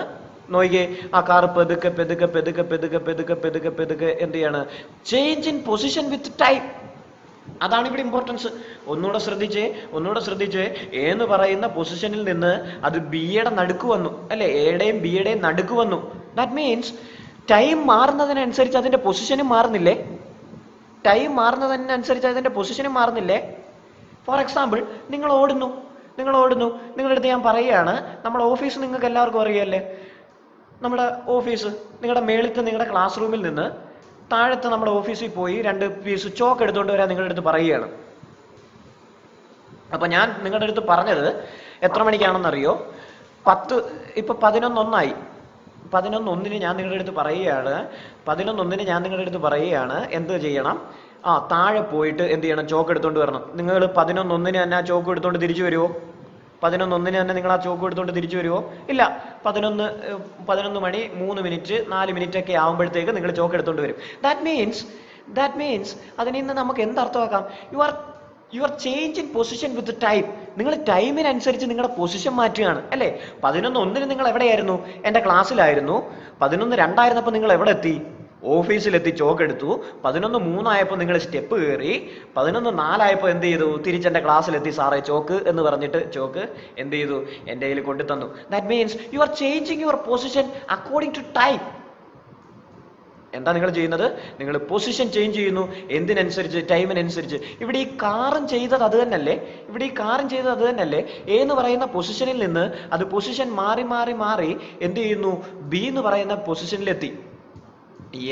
നോക്കിയേ, ആ കാർ പെതുക്കെ പെതുക്കെ പെതുക്കെ പെതുക്കെ പെതുക്കെ പെതുക്കെ പെതുക്കെ എന്ത് ചെയ്യാണ്? Change in position with time. അതാണ് ഇവിടെ ഇമ്പോർട്ടൻസ്. ഒന്നുകൂടെ ശ്രദ്ധിച്ചേ. എ എന്ന് പറയുന്ന പൊസിഷനിൽ നിന്ന് അത് ബിയുടെ നടുക്ക് വന്നു അല്ലെ, എയുടെയും ബിയുടെയും നടുക്ക് വന്നു. ദാറ്റ് മീൻസ് ടൈം മാറുന്നതിനനുസരിച്ച് അതിന്റെ പൊസിഷനും മാറുന്നില്ലേ? ഫോർ എക്സാമ്പിൾ, നിങ്ങൾ ഓടുന്നു. നിങ്ങളുടെ അടുത്ത് ഞാൻ പറയുകയാണ്, നമ്മുടെ ഓഫീസ് നിങ്ങൾക്ക് എല്ലാവർക്കും അറിയാമല്ലേ? നമ്മുടെ ഓഫീസ്, നിങ്ങളുടെ മേളിത്തെ നിങ്ങളുടെ ക്ലാസ് റൂമിൽ നിന്ന് താഴത്തെ നമ്മുടെ ഓഫീസിൽ പോയി 2 പീസ് ചോക്ക് എടുത്തുകൊണ്ട് വരാൻ നിങ്ങളുടെ അടുത്ത് പറയുകയാണ്. അപ്പൊ ഞാൻ നിങ്ങളുടെ അടുത്ത് പറഞ്ഞത് എത്ര മണിക്കാണെന്നറിയോ? 11:01 11:01 ഞാൻ നിങ്ങളുടെ അടുത്ത് പറയുകയാണ്. എന്ത് ചെയ്യണം? താഴെ പോയിട്ട് എന്ത് ചെയ്യണം? ചോക്ക് എടുത്തുകൊണ്ട് വരണം. നിങ്ങൾ 11:01 തന്നെ ആ ചോക്ക് എടുത്തുകൊണ്ട് തിരിച്ചു വരുമോ? 11:01 തന്നെ നിങ്ങൾ ആ ചോക്ക് എടുത്തുകൊണ്ട് തിരിച്ചു വരുമോ? ഇല്ല. 11 മണി 3 മിനിറ്റ് 4 മിനിറ്റ് ഒക്കെ ആകുമ്പോഴത്തേക്ക് നിങ്ങൾ ചോക്ക് എടുത്തുകൊണ്ട് വരും. ദാറ്റ് മീൻസ് അതിൽ നിന്ന് നമുക്ക് എന്തർത്ഥമാക്കാം? You are change in position with time. നിങ്ങൾ ടൈമിനനുസരിച്ച് നിങ്ങളുടെ പൊസിഷൻ മാറ്റുകയാണ് അല്ലേ? 11:01 നിങ്ങൾ എവിടെയായിരുന്നു? എൻ്റെ ക്ലാസ്സിലായിരുന്നു. 11:02 ആയിരുന്നപ്പോൾ നിങ്ങൾ എവിടെ എത്തി? ഓഫീസിലെത്തി, ചോക്ക് എടുത്തു. 11:03 ആയപ്പോൾ നിങ്ങൾ സ്റ്റെപ്പ് കയറി. 11:04 ആയപ്പോൾ എന്ത് ചെയ്തു? തിരിച്ചെൻ്റെ ക്ലാസ്സിലെത്തി. സാറേ ചോക്ക് എന്ന് പറഞ്ഞിട്ട് ചോക്ക് എന്ത് ചെയ്തു? എൻ്റെ കയ്യിൽ കൊണ്ടു തന്നു. That means you are changing your position according to time. എന്താ നിങ്ങൾ ചെയ്യുന്നത്? നിങ്ങൾ പൊസിഷൻ ചേഞ്ച് ചെയ്യുന്നു. എന്തിനനുസരിച്ച്? ടൈമിനനുസരിച്ച്. ഇവിടെ ഈ കാറും ചെയ്തത് അത് തന്നെയല്ലേ? എ എന്ന് പറയുന്ന പൊസിഷനിൽ നിന്ന് അത് പൊസിഷൻ മാറി എന്ത് ചെയ്യുന്നു? ബി എന്ന് പറയുന്ന പൊസിഷനിലെത്തി.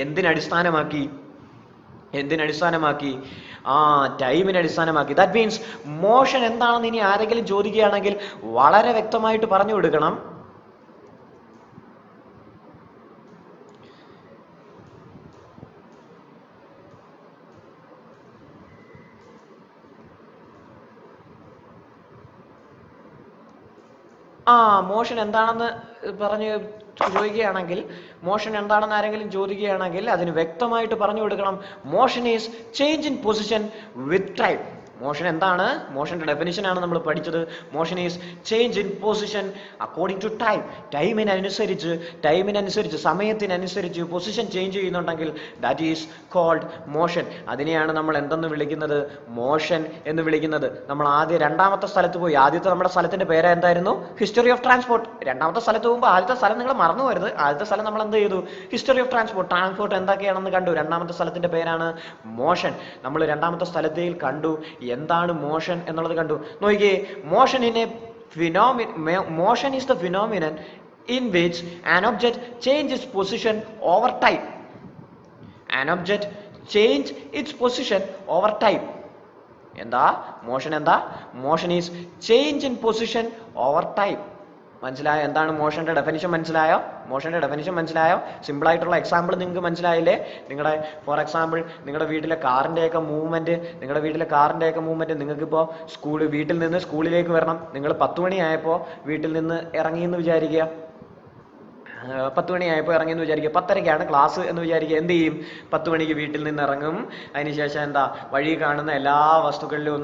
എന്തിനടിസ്ഥാനമാക്കി? ടൈമിനെ അടിസ്ഥാനമാക്കി. ദാറ്റ് മീൻസ് മോഷൻ എന്താണെന്ന് ഇനി ആരെങ്കിലും ചോദിക്കുകയാണെങ്കിൽ വളരെ വ്യക്തമായിട്ട് പറഞ്ഞു കൊടുക്കണം. മോഷൻ എന്താണെന്ന് ആരെങ്കിലും ചോദിക്കുകയാണെങ്കിൽ അതിന് വ്യക്തമായിട്ട് പറഞ്ഞു കൊടുക്കണം. Motion is change in position with time. Motion എന്താണ്? മോഷന്റെ ഡെഫിനിഷൻ ആണ് നമ്മൾ പഠിച്ചത്. Motion is change in position according to time. ടൈമിനനുസരിച്ച് സമയത്തിനനുസരിച്ച് പൊസിഷൻ ചേഞ്ച് ചെയ്യുന്നുണ്ടെങ്കിൽ ദാറ്റ് ഈസ് കോൾഡ് മോഷൻ. അതിനെയാണ് നമ്മൾ എന്തെന്ന് വിളിക്കുന്നത്? മോഷൻ എന്ന് വിളിക്കുന്നത്. നമ്മൾ രണ്ടാമത്തെ സ്ഥലത്ത് പോയി. ആദ്യത്തെ നമ്മുടെ സ്ഥലത്തിന്റെ പേര് എന്തായിരുന്നു? History of transport. രണ്ടാമത്തെ സ്ഥലത്ത് പോകുമ്പോൾ ആദ്യത്തെ സ്ഥലം നിങ്ങൾ മറന്നു പോകരുത്. ആദ്യത്തെ സ്ഥലം നമ്മൾ എന്ത് ചെയ്തു? ഹിസ്റ്ററി ഓഫ് ട്രാൻസ്പോർട്ട് എന്തൊക്കെയാണെന്ന് കണ്ടു. രണ്ടാമത്തെ സ്ഥലത്തിന്റെ പേരാണ് മോഷൻ. നമ്മൾ രണ്ടാമത്തെ സ്ഥലത്തിൽ കണ്ടു എന്താണ് മോഷൻ എന്നുള്ളത് കണ്ടു. നോക്കിയേ, motion is the phenomenon in which an object changes position over time. എന്താ motion? Motion is change in position over time. മനസ്സിലായോ? എന്താണ് മോഷന്റെ ഡെഫിനിഷൻ മനസ്സിലായോ? മോഷന്റെ ഡെഫിനിഷൻ മനസ്സിലായോ? സിമ്പിൾ ആയിട്ടുള്ള എക്സാമ്പിൾ നിങ്ങൾക്ക് മനസ്സിലായില്ലേ? നിങ്ങളുടെ ഫോർ എക്സാമ്പിൾ നിങ്ങളുടെ വീട്ടിലെ കാറിന്റെയൊക്കെ മൂവ്മെന്റ് നിങ്ങൾക്കിപ്പോൾ വീട്ടിൽ നിന്ന് സ്കൂളിലേക്ക് വരണം. നിങ്ങൾ 10 മണിയായപ്പോൾ വീട്ടിൽ നിന്ന് ഇറങ്ങി എന്ന് വിചാരിക്കുക. 10 മണിയായപ്പോൾ ഇറങ്ങിയെന്ന് വിചാരിക്കുക. 10:30ക്കാണ് ക്ലാസ് എന്ന് വിചാരിക്കുക. എന്ത് ചെയ്യും? 10 മണിക്ക് വീട്ടിൽ നിന്ന് ഇറങ്ങും. അതിനുശേഷം എന്താ, വഴി കാണുന്ന എല്ലാ വസ്തുക്കളിലും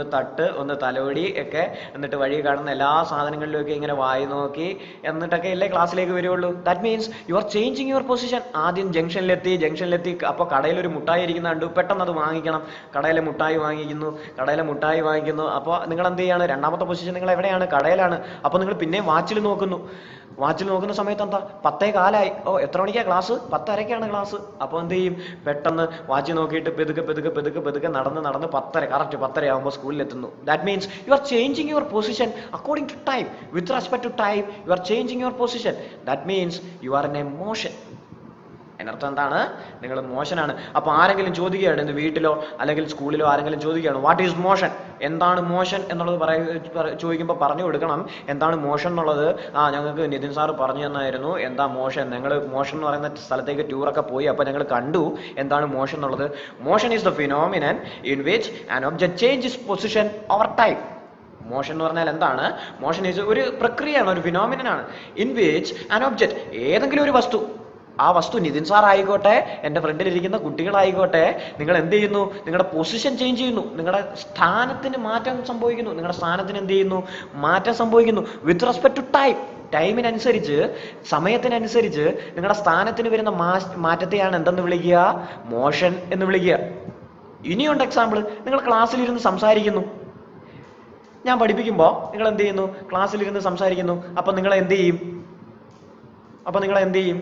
ഒന്ന് തലോടി ഒക്കെ, എന്നിട്ട് വഴി കാണുന്ന എല്ലാ സാധനങ്ങളിലും ഒക്കെ ഇങ്ങനെ വായി നോക്കി എന്നിട്ടൊക്കെ അല്ലേ ക്ലാസ്സിലേക്ക് വരുള്ളൂ. That means you are changing your position. ആദ്യം ജംഗ്ഷനിലെത്തി അപ്പോൾ കടയിൽ ഒരു മുട്ടായി ഇരിക്കുന്ന കണ്ടു, പെട്ടെന്ന് അത് വാങ്ങിക്കണം. കടയിലെ മുട്ടായി വാങ്ങിക്കുന്നു. അപ്പോൾ നിങ്ങൾ എന്ത് ചെയ്യാണ്? രണ്ടാമത്തെ പൊസിഷൻ നിങ്ങൾ എവിടെയാണ്? കടയിലാണ്. അപ്പോൾ നിങ്ങൾ പിന്നെ വാച്ചിൽ നോക്കുന്ന സമയത്ത് എന്താ, 10:15. എത്ര മണിക്കാണ് ക്ലാസ്? 10:30ക്കാണ് ക്ലാസ്. അപ്പോൾ എന്ത് ചെയ്യും? പെട്ടെന്ന് വാച്ച് നോക്കിയിട്ട് പെതുക്കെ നടന്ന് കറക്റ്റ് 10:30 ആകുമ്പോൾ സ്കൂളിൽ എത്തുന്നു. That means you are changing your position according to time. With respect to time you are changing your position. That means you are in a motion. അതിനർത്ഥം എന്താണ്? നിങ്ങൾ മോഷനാണ്. അപ്പോൾ ആരെങ്കിലും ചോദിക്കുകയാണ്, ഇന്ന് വീട്ടിലോ അല്ലെങ്കിൽ സ്കൂളിലോ ആരെങ്കിലും ചോദിക്കുകയാണ്, വാട്ട് ഈസ് മോഷൻ, എന്താണ് മോഷൻ എന്നുള്ളത് ചോദിക്കുമ്പോൾ പറഞ്ഞു കൊടുക്കണം എന്താണ് മോഷൻ എന്നുള്ളത്. ഞങ്ങൾക്ക് നിതിൻ സാറ് പറഞ്ഞു തന്നായിരുന്നു എന്താ മോഷൻ. ഞങ്ങൾ മോഷൻ എന്ന് പറയുന്ന സ്ഥലത്തേക്ക് ടൂറൊക്കെ പോയി, അപ്പോൾ ഞങ്ങൾ കണ്ടു എന്താണ് മോഷൻ എന്നുള്ളത്. Motion is the phenomenon in which an object changes position over time. Motion എന്ന് പറഞ്ഞാൽ എന്താണ്? മോഷൻ ഈസ് ഒരു പ്രക്രിയയാണ്, ഒരു ഫിനോമിനനാണ്. ഇൻ വിച്ച് ആൻ ഒബ്ജക്ട്, ഏതെങ്കിലും ഒരു വസ്തു, ആ വസ്തു നിതിൻ സാർ ആയിക്കോട്ടെ, എൻ്റെ ഫ്രണ്ടിലിരിക്കുന്ന കുട്ടികളായിക്കോട്ടെ, നിങ്ങൾ എന്ത് ചെയ്യുന്നു? നിങ്ങളുടെ പൊസിഷൻ ചേഞ്ച് ചെയ്യുന്നു. നിങ്ങളുടെ സ്ഥാനത്തിന് മാറ്റം സംഭവിക്കുന്നു. മാറ്റം സംഭവിക്കുന്നു വിത്ത് റെസ്പെക്ട് ടു ടൈം. ടൈമിനനുസരിച്ച്, സമയത്തിനനുസരിച്ച് നിങ്ങളുടെ സ്ഥാനത്തിന് വരുന്ന മാറ്റത്തെയാണ് എന്തെന്ന് വിളിക്കുക? മോഷൻ എന്ന് വിളിക്കുക. ഇനിയുണ്ട് എക്സാമ്പിൾ. നിങ്ങൾ ക്ലാസ്സിലിരുന്ന് സംസാരിക്കുന്നു. ഞാൻ പഠിപ്പിക്കുമ്പോൾ നിങ്ങൾ എന്ത് ചെയ്യുന്നു? ക്ലാസ്സിലിരുന്ന് സംസാരിക്കുന്നു. അപ്പോൾ നിങ്ങൾ എന്ത് ചെയ്യും?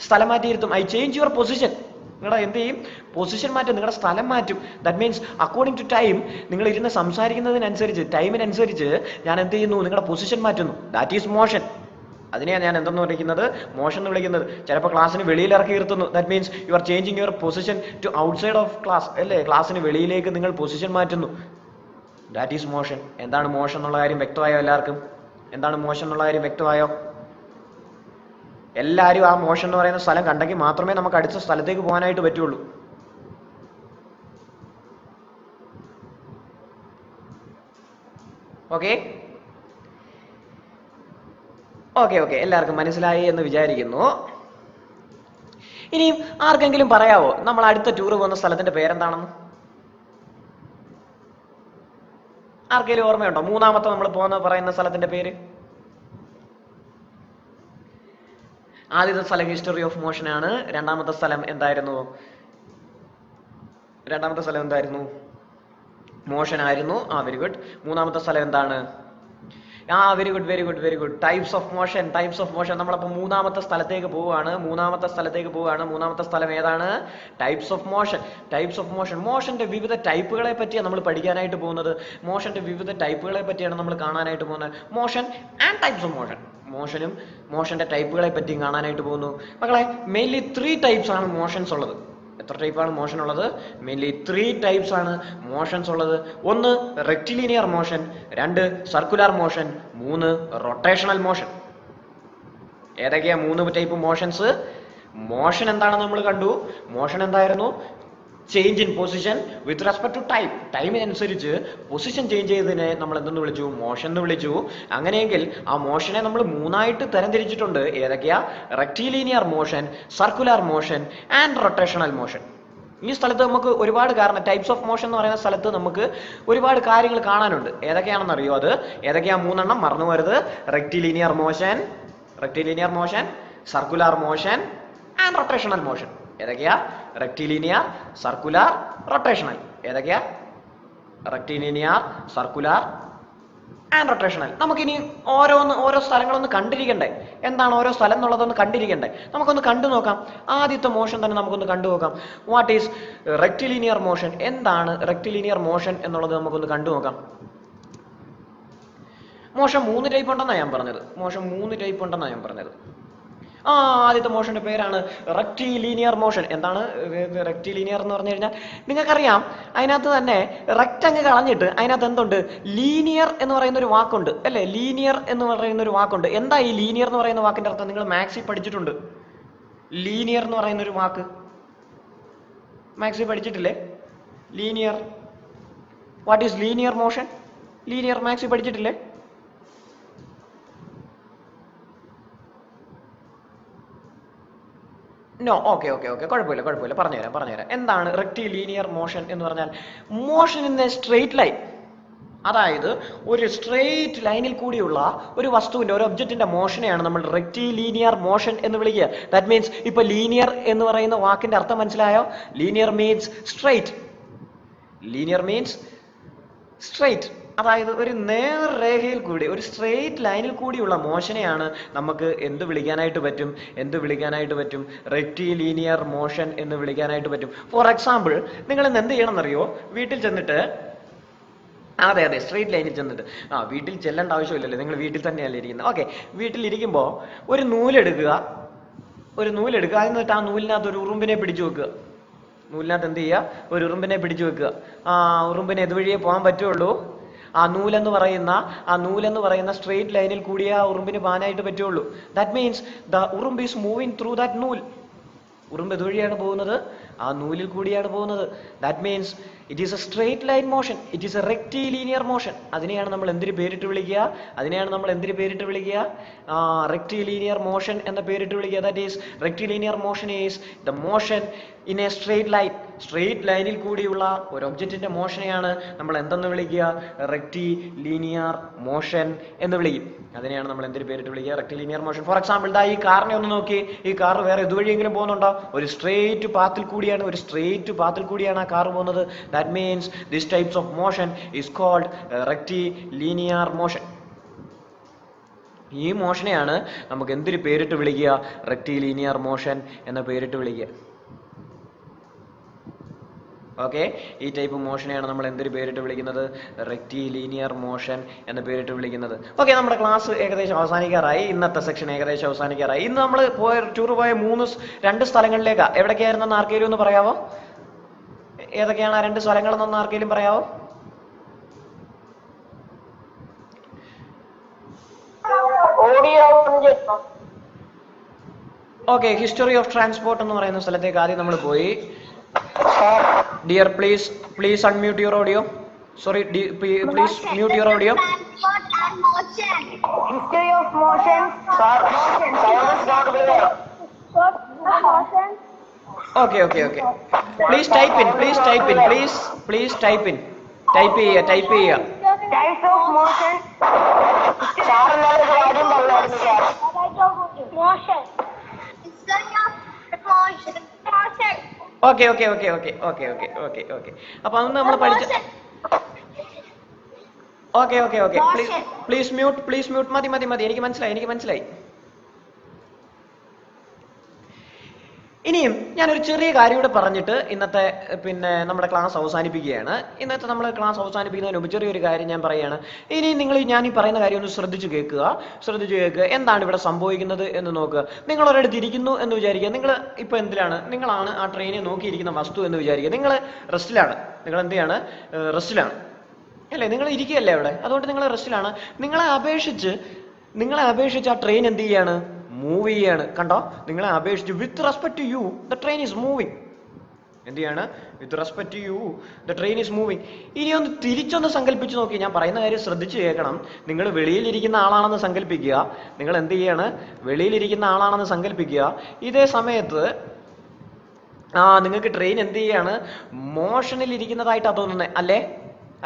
സ്ഥലം മാറ്റിയിരുത്തും. I change your position. നിങ്ങളുടെ എന്ത് ചെയ്യും? പൊസിഷൻ മാറ്റും, നിങ്ങളുടെ സ്ഥലം മാറ്റും. That means according to time, നിങ്ങൾ ഇരുന്ന് സംസാരിക്കുന്നതിനനുസരിച്ച്, ടൈമിനനുസരിച്ച് ഞാൻ എന്ത് ചെയ്യുന്നു? നിങ്ങളുടെ പൊസിഷൻ മാറ്റുന്നു. That is motion. അതിനെയാണ് ഞാൻ എന്തെന്ന് വിളിക്കുന്നത്? മോഷൻ എന്ന് വിളിക്കുന്നത്. ചിലപ്പോൾ ക്ലാസ്സിന് വെളിയിൽ ഇറക്കി നിർത്തുന്നു. That means you are changing your position to outside of class, അല്ലേ? ക്ലാസ്സിന് വെളിയിലേക്ക് നിങ്ങൾ പൊസിഷൻ മാറ്റുന്നു. That is motion. എന്താണ് മോഷൻ എന്നുള്ള കാര്യം വ്യക്തമായോ എല്ലാവർക്കും? എല്ലാവരും ആ മോഷൻ എന്ന് പറയുന്ന സ്ഥലം കണ്ടെങ്കിൽ മാത്രമേ നമുക്ക് അടുത്ത സ്ഥലത്തേക്ക് പോകാനായിട്ട് പറ്റുള്ളൂ. ഓക്കെ, എല്ലാവർക്കും മനസ്സിലായി എന്ന് വിചാരിക്കുന്നു. ഇനിയും ആർക്കെങ്കിലും പറയാവോ നമ്മൾ അടുത്ത ടൂർ പോകുന്ന സ്ഥലത്തിന്റെ പേരെന്താണെന്ന്? ആർക്കെങ്കിലും ഓർമ്മയുണ്ടോ? മൂന്നാമത്തെ നമ്മൾ പറയുന്ന സ്ഥലത്തിന്റെ പേര്? ആദ്യത്തെ സ്ഥലം ഹിസ്റ്ററി ഓഫ് മോഷൻ ആണ്. രണ്ടാമത്തെ സ്ഥലം എന്തായിരുന്നു? മോഷൻ ആയിരുന്നു. Very good. മൂന്നാമത്തെ സ്ഥലം എന്താണ്? Very good. Types of motion. നമ്മളപ്പോൾ മൂന്നാമത്തെ സ്ഥലത്തേക്ക് പോവുകയാണ്. മൂന്നാമത്തെ സ്ഥലം ഏതാണ്? Types of motion. മോഷന്റെ വിവിധ ടൈപ്പുകളെ പറ്റിയാണ് നമ്മൾ പഠിക്കാനായിട്ട് പോകുന്നത്. നമ്മൾ കാണാനായിട്ട് പോകുന്നത്. Motion and types of motion. മോഷന്റെ ടൈപ്പുകളെ പറ്റിയും കാണാനായിട്ട് പോകുന്നു. മക്കളെ, മെയിൻലി 3 ടൈപ്സ് ആണ് മോഷൻസ് ഉള്ളത്. എത്ര ടൈപ്പാണ് മോഷൻ ഉള്ളത്? മെയിൻലി 3 ടൈപ്സ് ആണ് മോഷൻസ് ഉള്ളത്. 1 rectilinear motion, 2 circular motion, 3 rotational motion. ഏതൊക്കെയാ 3 ടൈപ്പ് മോഷൻസ്? മോഷൻ എന്താണെന്ന് നമ്മൾ കണ്ടു. മോഷൻ എന്തായിരുന്നു? Change in position with respect to time. ടൈമിനനുസരിച്ച് പൊസിഷൻ ചേഞ്ച് ചെയ്തതിനെ നമ്മൾ എന്തെന്ന് വിളിച്ചു? മോഷൻ എന്ന് വിളിച്ചു. അങ്ങനെയെങ്കിൽ ആ മോഷനെ നമ്മൾ 3ആയിട്ട് തരംതിരിച്ചിട്ടുണ്ട്. ഏതൊക്കെയാ? Rectilinear motion, circular motion and rotational motion. ഈ സ്ഥലത്ത് നമുക്ക് ഒരുപാട് ടൈപ്സ് ഓഫ് മോഷൻ എന്ന് പറയുന്ന സ്ഥലത്ത് നമുക്ക് ഒരുപാട് കാര്യങ്ങൾ കാണാനുണ്ട്. ഏതൊക്കെയാണെന്ന് അറിയോ? ഏതൊക്കെയാ 3 മറന്നു വരുത്. Rectilinear motion, circular motion and rotational motion. ഏതൊക്കെയാ? Rectilinear, circular, rotational. ഏതൊക്കെയാ? Rectilinear, circular and rotational. നമുക്കിനി ഓരോ സ്ഥലങ്ങളൊന്ന് കണ്ടിരിക്കണ്ടേ? എന്താണ് ഓരോ സ്ഥലം എന്നുള്ളതൊന്ന് കണ്ടിരിക്കണ്ടേ? നമുക്കൊന്ന് കണ്ടു നോക്കാം. ആദ്യത്തെ മോഷൻ തന്നെ നമുക്കൊന്ന് കണ്ടു നോക്കാം. What is rectilinear motion? എന്താണ് റെക്റ്റിലീനിയർ മോഷൻ എന്നുള്ളത് നമുക്കൊന്ന് കണ്ടു നോക്കാം. മോഷൻ 3 ടൈപ്പ് ഉണ്ടെന്നാണ് ഞാൻ പറഞ്ഞത്. ആ ആദ്യത്തെ മോഷന്റെ പേരാണ് റെക്റ്റിലീനിയർ മോഷൻ. എന്താണ് റെക്റ്റിലീനിയർ എന്ന് പറഞ്ഞു കഴിഞ്ഞാൽ നിങ്ങൾക്കറിയാം, അതിനകത്ത് തന്നെ റെക്റ്റ് അങ്ങ് കളഞ്ഞിട്ട് അതിനകത്ത് എന്തുണ്ട്, ലീനിയർ എന്ന് പറയുന്ന ഒരു വാക്കുണ്ട് അല്ലേ? ലീനിയർ എന്ന് പറയുന്ന ഒരു വാക്കുണ്ട്. എന്താ ഈ ലീനിയർ എന്ന് പറയുന്ന വാക്കിന്റെ അർത്ഥം? നിങ്ങൾ മാത്സിൽ പഠിച്ചിട്ടുണ്ട്. ലീനിയർ എന്ന് പറയുന്ന ഒരു വാക്ക് മാത്സിൽ പഠിച്ചിട്ടില്ലേ? Linear, what is linear motion? Linear മാത്സിൽ പഠിച്ചിട്ടില്ലേ? നോ, ഓക്കെ ഓക്കെ ഓക്കെ, കുഴപ്പമില്ല കുഴപ്പമില്ല, പറഞ്ഞുതരാം. എന്താണ് റെക്റ്റിലീനിയർ മോഷൻ എന്ന് പറഞ്ഞാൽ? Motion in a straight line, അതായത് ഒരു സ്ട്രെയിറ്റ് ലൈനിൽ കൂടിയുള്ള ഒരു വസ്തുവിന്റെ, ഒരു ഒബ്ജക്റ്റിന്റെ മോഷനെയാണ് നമ്മൾ റെക്റ്റിലീനിയർ മോഷൻ എന്ന് വിളിക്കുക. ദാറ്റ് മീൻസ് ഇപ്പൊ ലീനിയർ എന്ന് പറയുന്ന വാക്കിന്റെ അർത്ഥം മനസ്സിലായോ? Linear means straight. Linear means straight, അതായത് ഒരു നേർരേഖയിൽ കൂടി, ഒരു സ്ട്രെയിറ്റ് ലൈനിൽ കൂടിയുള്ള മോഷനെയാണ് നമുക്ക് എന്ത് വിളിക്കാനായിട്ട് പറ്റും? റെക്റ്റിലീനിയർ മോഷൻ എന്ന് വിളിക്കാനായിട്ട് പറ്റും. ഫോർ എക്സാമ്പിൾ, നിങ്ങൾ ഇന്ന് എന്ത് ചെയ്യണം എന്നറിയോ? വീട്ടിൽ ചെന്നിട്ട്, അതെ സ്ട്രെയിറ്റ് ലൈനിൽ ചെന്നിട്ട്, വീട്ടിൽ ചെല്ലേണ്ട ആവശ്യമില്ലല്ലോ, നിങ്ങൾ വീട്ടിൽ തന്നെയല്ലേ ഇരിക്കുന്നത്. ഓക്കെ, വീട്ടിലിരിക്കുമ്പോൾ ഒരു നൂലെടുക്കുക, എന്നിട്ട് ആ നൂലിനകത്ത് ഒരു ഉറുമ്പിനെ പിടിച്ചു വെക്കുക. നൂലിനകത്ത് എന്ത് ചെയ്യുക? ഒരു ഉറുമ്പിനെ പിടിച്ചു വെക്കുക. ഉറുമ്പിനെ ഇതുവഴിയേ പോകാൻ പറ്റുള്ളൂ. ആ നൂലെന്ന് പറയുന്ന സ്ട്രെയിറ്റ് ലൈനിൽ കൂടിയേ ആ ഉറുമ്പിന് പോകാനായിട്ട് പറ്റുള്ളൂ. ദാറ്റ് മീൻസ് ദ ഉറുമ്പ് ഈസ് മൂവിങ് ത്രൂ ദാറ്റ് നൂൽ. ഉറുമ്പ് ഇതുവഴിയാണ് പോകുന്നത്, ആ നൂലിൽ കൂടിയാണ് പോകുന്നത്. That means it is A straight line motion, it is A rectilinear motion. അതിനെയാണ് നമ്മൾ എന്തിന് പേരിട്ട് വിളിക്കുക? റെക്റ്റിലീനിയർ മോഷൻ എന്ന പേരിട്ട് വിളിക്കുക. That is rectilinear motion is the motion in a straight line. Straight ലൈനിൽ കൂടിയുള്ള ഒരു ഒബ്ജക്റ്റിന്റെ മോഷനെയാണ് നമ്മൾ എന്തെന്ന് വിളിക്കുക? റെക്റ്റിലീനിയർ മോഷൻ എന്ന് വിളിക്കും. അതിനെയാണ് നമ്മൾ എന്തിന് പേരിട്ട് വിളിക്കുക? Rectilinear motion. ഫോർ എക്സാമ്പിൾ, ഈ കാറിനെ ഒന്ന് നോക്കി. ഈ കാർ വേറെ ഇതുവഴിയെങ്കിലും പോകുന്നുണ്ടോ? ഒരു സ്ട്രെയിറ്റ് പാത്തിൽ കൂടിയാണ് ആ കാർ പോകുന്നത്. That means this types of motion is called rectilinear motion. ഈ മോഷനെയാണ് നമുക്ക് എന്തിന് പേരിട്ട് വിളിക്കുക? റെക്റ്റിലീനിയർ മോഷൻ എന്ന പേരിട്ട് വിളിക്കുക. ഓക്കെ, ഈ ടൈപ്പ് മോഷനെയാണ് നമ്മൾ എന്തൊരു പേരിട്ട് വിളിക്കുന്നത്? റെക്റ്റിലീനിയർ മോഷൻ എന്ന പേരിട്ട് വിളിക്കുന്നത്. ഓക്കെ, നമ്മുടെ ക്ലാസ് ഏകദേശം അവസാനിക്കാറായി. ഇന്നത്തെ സെക്ഷൻ ഏകദേശം അവസാനിക്കാറായി. ഇന്ന് നമ്മൾ ടൂർ പോയ രണ്ട് സ്ഥലങ്ങളിലേക്കാണ്. എവിടേക്കായിരുന്നെന്ന് ആർക്കെങ്കിലും ഒന്ന് പറയാമോ? ഏതൊക്കെയാണ് ആ രണ്ട് സ്ഥലങ്ങളെന്നൊന്ന് ആർക്കെങ്കിലും പറയാമോ? ഓക്കെ, ഹിസ്റ്ററി ഓഫ് ട്രാൻസ്പോർട്ട് എന്ന് പറയുന്ന സ്ഥലത്തേക്ക് ആദ്യം നമ്മൾ പോയി. Dear, please unmute your audio. Sorry, please mute your audio. History of motion. Okay. Please type in. Please type in. Type here. Types of motion. Motion. Okay. അപ്പോൾ അന്ന് നമ്മൾ പഠിച്ച. ഓക്കെ. Please mute. മതി. എനിക്ക് മനസ്സിലായി. ഇനിയും ഞാനൊരു ചെറിയ കാര്യം കൂടെ പറഞ്ഞിട്ട് ഇന്നത്തെ നമ്മുടെ ക്ലാസ് അവസാനിപ്പിക്കുകയാണ്. നമ്മൾ ക്ലാസ് അവസാനിപ്പിക്കുന്നതിന് മുമ്പ് ചെറിയൊരു കാര്യം ഞാൻ പറയുകയാണ്. ഇനി ഞാൻ ഈ പറയുന്ന കാര്യം ഒന്ന് ശ്രദ്ധിച്ചു കേൾക്കുക. എന്താണ് ഇവിടെ സംഭവിക്കുന്നത് എന്ന് നോക്കുക. നിങ്ങൾ ഒരിടത്ത് ഇരിക്കുന്നു എന്ന് വിചാരിക്കുക. നിങ്ങൾ ഇപ്പോൾ എന്തിലാണ്? നിങ്ങളാണ് ആ ട്രെയിനിൽ നോക്കിയിരിക്കുന്ന വസ്തു എന്ന് വിചാരിക്കുക. നിങ്ങൾ റെസ്റ്റിലാണ്. നിങ്ങൾ എന്ത് ചെയ്യാണ്? റെസ്റ്റിലാണ് അല്ലേ? നിങ്ങൾ ഇരിക്കുകയല്ലേ അവിടെ, അതുകൊണ്ട് നിങ്ങൾ റെസ്റ്റിലാണ്. നിങ്ങളെ അപേക്ഷിച്ച് ആ ട്രെയിൻ എന്ത് ചെയ്യാണ്? മൂവ് ചെയ്യാണ്. കണ്ടോ? നിങ്ങളെ അപേക്ഷിച്ച് with respect to you the train is moving. എന്ത് ചെയ്യാണ്? With respect to you the train is moving. ഇനി ഒന്ന് തിരിച്ചൊന്ന് സങ്കല്പിച്ച് നോക്കി. ഞാൻ പറയുന്ന കാര്യം ശ്രദ്ധിച്ച് കേൾക്കണം. നിങ്ങൾ വെളിയിലിരിക്കുന്ന ആളാണെന്ന് സങ്കല്പിക്കുക. നിങ്ങൾ എന്ത് ചെയ്യാണ്? വെളിയിലിരിക്കുന്ന ആളാണെന്ന് സങ്കല്പിക്കുക. ഇതേ സമയത്ത് നിങ്ങൾക്ക് ട്രെയിൻ എന്ത് ചെയ്യാണ്? മോഷനിൽ ഇരിക്കുന്നതായിട്ടാണ് തോന്നുന്നത്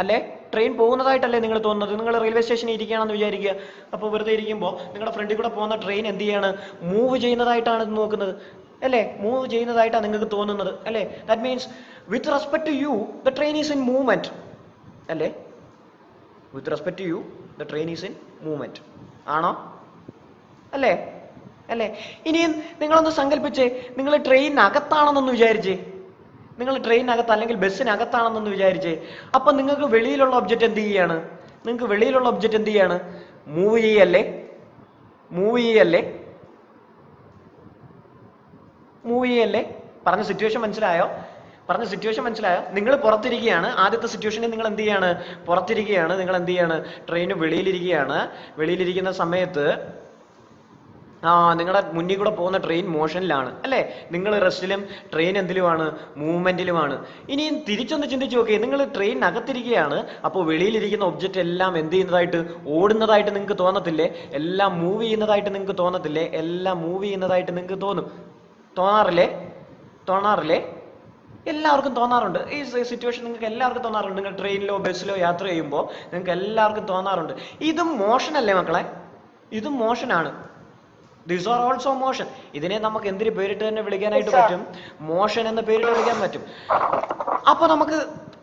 അല്ലേ? ട്രെയിൻ പോകുന്നതായിട്ടല്ലേ നിങ്ങൾ തോന്നുന്നത്? നിങ്ങൾ റെയിൽവേ സ്റ്റേഷനിൽ ഇരിക്കുകയാണെന്ന് വിചാരിക്കുക. അപ്പോൾ വെറുതെ ഇരിക്കുമ്പോൾ നിങ്ങളുടെ ഫ്രണ്ടിൽ കൂടെ പോകുന്ന ട്രെയിൻ എന്ത് ചെയ്യാണ്? മൂവ് ചെയ്യുന്നതായിട്ടാണ് നോക്കുന്നത് അല്ലേ? മൂവ് ചെയ്യുന്നതായിട്ടാണ് നിങ്ങൾക്ക് തോന്നുന്നത് അല്ലേ? That means with respect to you the train is in movement അല്ലേ? With respect to you the train is in movement ആണോ? അല്ലേ? ഇനിയും നിങ്ങളൊന്ന് സങ്കല്പിച്ചേ. നിങ്ങൾ ട്രെയിനകത്താണെന്നൊന്ന് വിചാരിച്ചേ. നിങ്ങൾ ട്രെയിനകത്ത് അല്ലെങ്കിൽ ബസ്സിനകത്താണെന്നൊന്ന് വിചാരിച്ചേ. അപ്പം നിങ്ങൾക്ക് വെളിയിലുള്ള ഒബ്ജക്റ്റ് എന്ത് ചെയ്യാണ്? മൂവ് ചെയ്യല്ലേ? മൂവ് ചെയ്യല്ലേ. പറഞ്ഞ സിറ്റുവേഷൻ മനസ്സിലായോ? നിങ്ങൾ പുറത്തിരിക്കുകയാണ്. ആദ്യത്തെ സിറ്റുവേഷനിൽ നിങ്ങൾ എന്ത് ചെയ്യാണ്? പുറത്തിരിക്കുകയാണ്. നിങ്ങൾ എന്ത് ചെയ്യാണ്? ട്രെയിൻ വെളിയിലിരിക്കുകയാണ്. വെളിയിലിരിക്കുന്ന സമയത്ത് നിങ്ങളുടെ മുന്നിൽ കൂടെ പോകുന്ന ട്രെയിൻ മോഷനിലാണ് അല്ലേ? നിങ്ങൾ റെസ്റ്റിലും ട്രെയിൻ എന്തിലുമാണ്? മൂവ്മെന്റിലുമാണ്. ഇനിയും തിരിച്ചൊന്ന് ചിന്തിച്ച് നോക്കിയേ. നിങ്ങൾ ട്രെയിനകത്തിരിക്കുകയാണ്. അപ്പോൾ വെളിയിലിരിക്കുന്ന ഒബ്ജക്റ്റ് എല്ലാം എന്ത് ചെയ്യുന്നതായിട്ട്? ഓടുന്നതായിട്ട് നിങ്ങൾക്ക് തോന്നത്തില്ലേ? എല്ലാം മൂവ് ചെയ്യുന്നതായിട്ട് നിങ്ങൾക്ക് തോന്നത്തില്ലേ? എല്ലാം മൂവ് ചെയ്യുന്നതായിട്ട് നിങ്ങൾക്ക് തോന്നാറില്ലേ? എല്ലാവർക്കും തോന്നാറുണ്ട്. ഈ സിറ്റുവേഷൻ നിങ്ങൾക്ക് എല്ലാവർക്കും തോന്നാറുണ്ട്. നിങ്ങൾ ട്രെയിനിലോ ബസ്സിലോ യാത്ര ചെയ്യുമ്പോൾ നിങ്ങൾക്ക് എല്ലാവർക്കും തോന്നാറുണ്ട്. ഇതും മോഷൻ അല്ലേ മക്കളെ? ഇതും മോഷനാണ്. These are also motion. ഇതിനെ നമുക്ക് എന്തിന് പേരിട്ട് തന്നെ വിളിക്കാനായിട്ട് പറ്റും? മോഷൻ എന്ന പേരിട്ട് വിളിക്കാൻ പറ്റും. അപ്പൊ നമുക്ക്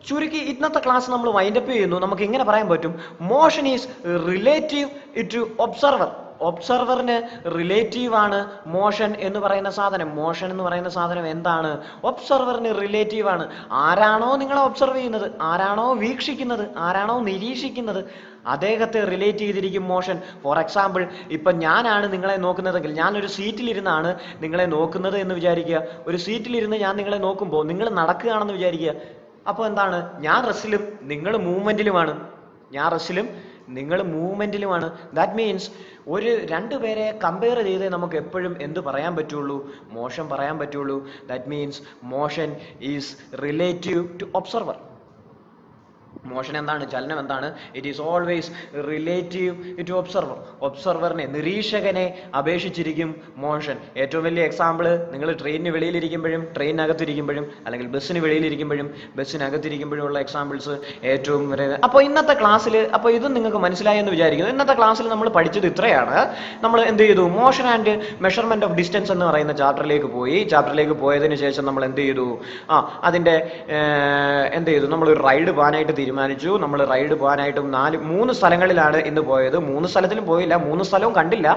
ചുരുക്കി ഇന്നത്തെ ക്ലാസ് നമ്മൾ വൈൻഡപ്പ് ചെയ്യുന്നു. നമുക്ക് ഇങ്ങനെ പറയാൻ പറ്റും, motion is relative to observer. ഒബ്സർവറിന് റിലേറ്റീവ് ആണ് മോഷൻ എന്ന് പറയുന്ന സാധനം. മോഷൻ എന്ന് പറയുന്ന സാധനം എന്താണ്? ഒബ്സർവറിന് റിലേറ്റീവ് ആണ്. ആരാണോ നിങ്ങളെ ഒബ്സർവ് ചെയ്യുന്നത്, ആരാണോ വീക്ഷിക്കുന്നത്, ആരാണോ നിരീക്ഷിക്കുന്നത്, അദ്ദേഹത്തെ റിലേറ്റ് ചെയ്തിരിക്കും മോഷൻ. ഫോർ എക്സാമ്പിൾ, ഇപ്പം ഞാനാണ് നിങ്ങളെ നോക്കുന്നതെങ്കിൽ, ഞാനൊരു സീറ്റിലിരുന്നാണ് നിങ്ങളെ നോക്കുന്നത് എന്ന് വിചാരിക്കുക. ഒരു സീറ്റിലിരുന്ന് ഞാൻ നിങ്ങളെ നോക്കുമ്പോൾ നിങ്ങൾ നടക്കുകയാണെന്ന് വിചാരിക്കുക. അപ്പോൾ എന്താണ്? ഞാൻ റെസ്റ്റിലും നിങ്ങൾ മൂവ്മെന്റിലുമാണ്. നിങ്ങൾ മൂവ്മെന്റിലുമാണ്. ദാറ്റ് മീൻസ് രണ്ട് പേരെ കമ്പയർ ചെയ്തേ നമുക്ക് എപ്പോഴും എന്ത് പറയാൻ പറ്റുള്ളൂ? മോഷൻ പറയാൻ പറ്റുള്ളൂ. That means motion is relative to observer. Motion എന്താണ്? ചലനം എന്താണ്? It is always relative to observer. ഒബ്സർവറിനെ, നിരീക്ഷകനെ അപേക്ഷിച്ചിരിക്കും മോഷൻ. ഏറ്റവും വലിയ എക്സാമ്പിൾ, നിങ്ങൾ ട്രെയിനിന് വെളിയിലിരിക്കുമ്പോഴും ട്രെയിനകത്തിരിക്കുമ്പോഴും, അല്ലെങ്കിൽ ബസ്സിന് വെളിയിലിരിക്കുമ്പോഴും ബസ്സിനകത്തിരിക്കുമ്പോഴും ഉള്ള എക്സാമ്പിൾസ് ഏറ്റവും അപ്പോൾ ഇന്നത്തെ ക്ലാസ്സിൽ, അപ്പോൾ ഇതും നിങ്ങൾക്ക് മനസ്സിലായി എന്ന് വിചാരിക്കുന്നു. ഇന്നത്തെ ക്ലാസ്സിൽ നമ്മൾ പഠിച്ചത് ഇത്രയാണ്. നമ്മൾ എന്ത് ചെയ്തു? Motion and measurement of distance എന്ന് പറയുന്ന ചാപ്റ്ററിലേക്ക് പോയി. ചാപ്റ്ററിലേക്ക് പോയതിനു ശേഷം നമ്മൾ എന്ത് ചെയ്തു? അതിൻ്റെ എന്ത് ചെയ്തു? നമ്മൾ ഒരു റൈഡ് പോകാനായിട്ട് തീരുമാനിച്ചു. നമ്മൾ റൈഡ് പോകാനായിട്ടും 3 സ്ഥലങ്ങളിലാണ് ഇന്ന് പോയത്. 3 സ്ഥലത്തിലും പോയില്ല, 3 സ്ഥലവും കണ്ടില്ല.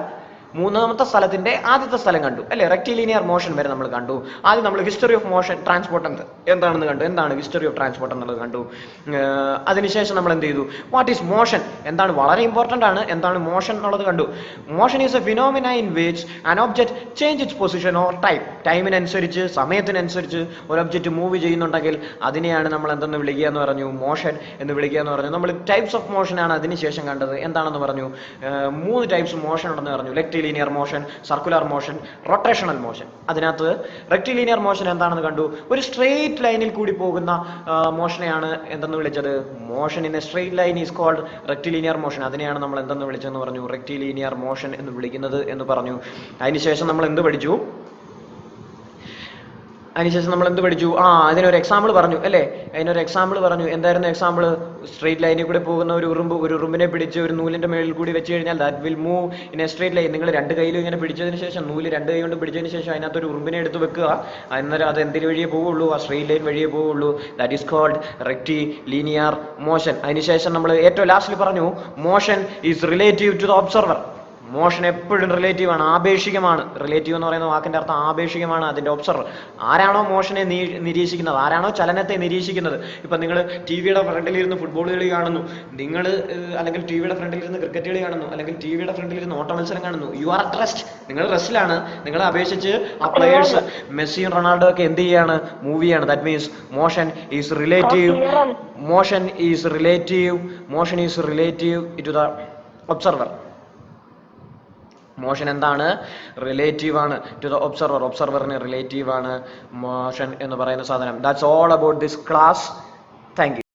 മൂന്നാമത്തെ സ്ഥലത്തിന്റെ ആദ്യത്തെ സ്ഥലം കണ്ടു അല്ലെ? റെക്റ്റിലീനിയർ മോഷൻ വരെ നമ്മൾ കണ്ടു. ആദ്യം നമ്മൾ ഹിസ്റ്ററി ഓഫ് മോഷൻ, ട്രാൻസ്പോർട്ട് എന്താണെന്ന് കണ്ടു. എന്താണ് ഹിസ്റ്ററി ഓഫ് ട്രാൻസ്പോർട്ട് എന്നുള്ളത് കണ്ടു. അതിനുശേഷം നമ്മൾ എന്ത് ചെയ്തു? വാട്ട് ഈസ് മോഷൻ, എന്താണ്, വളരെ ഇമ്പോർട്ടൻ്റ് ആണ്, എന്താണ് മോഷൻ എന്നുള്ളത് കണ്ടു. Motion is a phenomena in which an object change its position or time. ടൈമിനനുസരിച്ച്, സമയത്തിനനുസരിച്ച് ഒരു ഒബ്ജക്റ്റ് മൂവ് ചെയ്യുന്നുണ്ടെങ്കിൽ അതിനെയാണ് നമ്മൾ എന്തെന്ന് വിളിക്കുക എന്ന് പറഞ്ഞു? മോഷൻ എന്ന് വിളിക്കുക എന്ന് പറഞ്ഞു. നമ്മൾ ടൈപ്സ് ഓഫ് മോഷൻ ആണ് അതിനുശേഷം കണ്ടത്. എന്താണെന്ന് പറഞ്ഞു? 3 ടൈപ്സ് മോഷൻ ഉണ്ടെന്ന് പറഞ്ഞു. Rectilinear motion, circular motion, rotational motion. അതിനകത്ത് റെക്റ്റിലീനിയർ മോഷൻ എന്താണെന്ന് കണ്ടു. ഒരു സ്ട്രെയിറ്റ് ലൈനിൽ കൂടി പോകുന്ന മോഷനെയാണ് എന്തെന്ന് വിളിച്ചത്? Motion in a straight line is called rectilinear motion. അതിനെയാണ് നമ്മൾ എന്തെന്ന് വിളിച്ചതെന്ന് പറഞ്ഞു? റെക്റ്റിലീനിയർ മോഷൻ എന്ന് വിളിക്കുന്നത് എന്ന് പറഞ്ഞു. അതിനുശേഷം നമ്മൾ എന്ത് പഠിച്ചു? അതിനൊരു എക്സാമ്പിൾ പറഞ്ഞു അല്ലേ? എന്തായിരുന്നു എക്സാമ്പിൾ? സ്ട്രെയിറ്റ് ലൈനിൽ കൂടി പോകുന്ന ഒരു ഉറുമ്പിനെ പിടിച്ച് ഒരു നൂലിന്റെ മേളിൽ കൂടി വെച്ച് കഴിഞ്ഞാൽ that will move in a straight line. നിങ്ങൾ 2 കൈയിലും ഇങ്ങനെ പിടിച്ചതിന് ശേഷം, നൂല് 2 കൈ കൊണ്ട് പിടിച്ചതിന് ശേഷം അതിനകത്തൊരു ഉറുമ്പിനെ എടുത്ത് വെക്കുക. അന്നേരം അത് എന്തിന് വഴിയേ പോവുള്ളൂ? ആ സ്ട്രെയിറ്റ് ലൈൻ വഴിയേ പോവുള്ളൂ. That is called rectilinear motion. അതിനുശേഷം നമ്മൾ ഏറ്റവും ലാസ്റ്റിൽ പറഞ്ഞു, motion is relative to the observer. Motion എപ്പോഴും റിലേറ്റീവ് ആണ്, ആപേക്ഷികമാണ്. റിലേറ്റീവ് എന്ന് പറയുന്ന വാക്കിന്റെ അർത്ഥം ആപേക്ഷികമാണ്. അതിന്റെ ഒബ്സർവർ, ആരാണോ മോഷനെ നിരീക്ഷിക്കുന്നത്, ആരാണോ ചലനത്തെ നിരീക്ഷിക്കുന്നത്. ഇപ്പൊ നിങ്ങൾ ടിവിയുടെ ഫ്രണ്ടിലിരുന്ന് ഫുട്ബോൾ കളി കാണുന്നു, അല്ലെങ്കിൽ ടിവിയുടെ ഫ്രണ്ടിലിരുന്ന് ക്രിക്കറ്റ് കളി കാണുന്നു, അല്ലെങ്കിൽ ടിവിയുടെ ഫ്രണ്ടിലിരുന്ന് ഓട്ട മത്സരം കാണുന്നു. യു ആർ അറ്റ് റെസ്റ്റ്, നിങ്ങൾ റെസ്റ്റിലാണ്. നിങ്ങളെ അപേക്ഷിച്ച് ആ പ്ലെയേഴ്സ്, മെസ്സിയും റൊണാൾഡോ ഒക്കെ എന്ത് ചെയ്യാണ്? മൂവ് ചെയ്യാണ്. That means motion is relative to the observer. Motion എന്താണ്? റിലേറ്റീവ് ആണ് ടു ദ ഒബ്സർവർ. ഒബ്സർവറിന് റിലേറ്റീവ് ആണ് മോഷൻ എന്ന് പറയുന്ന സാധനം. That's all about this class. Thank U.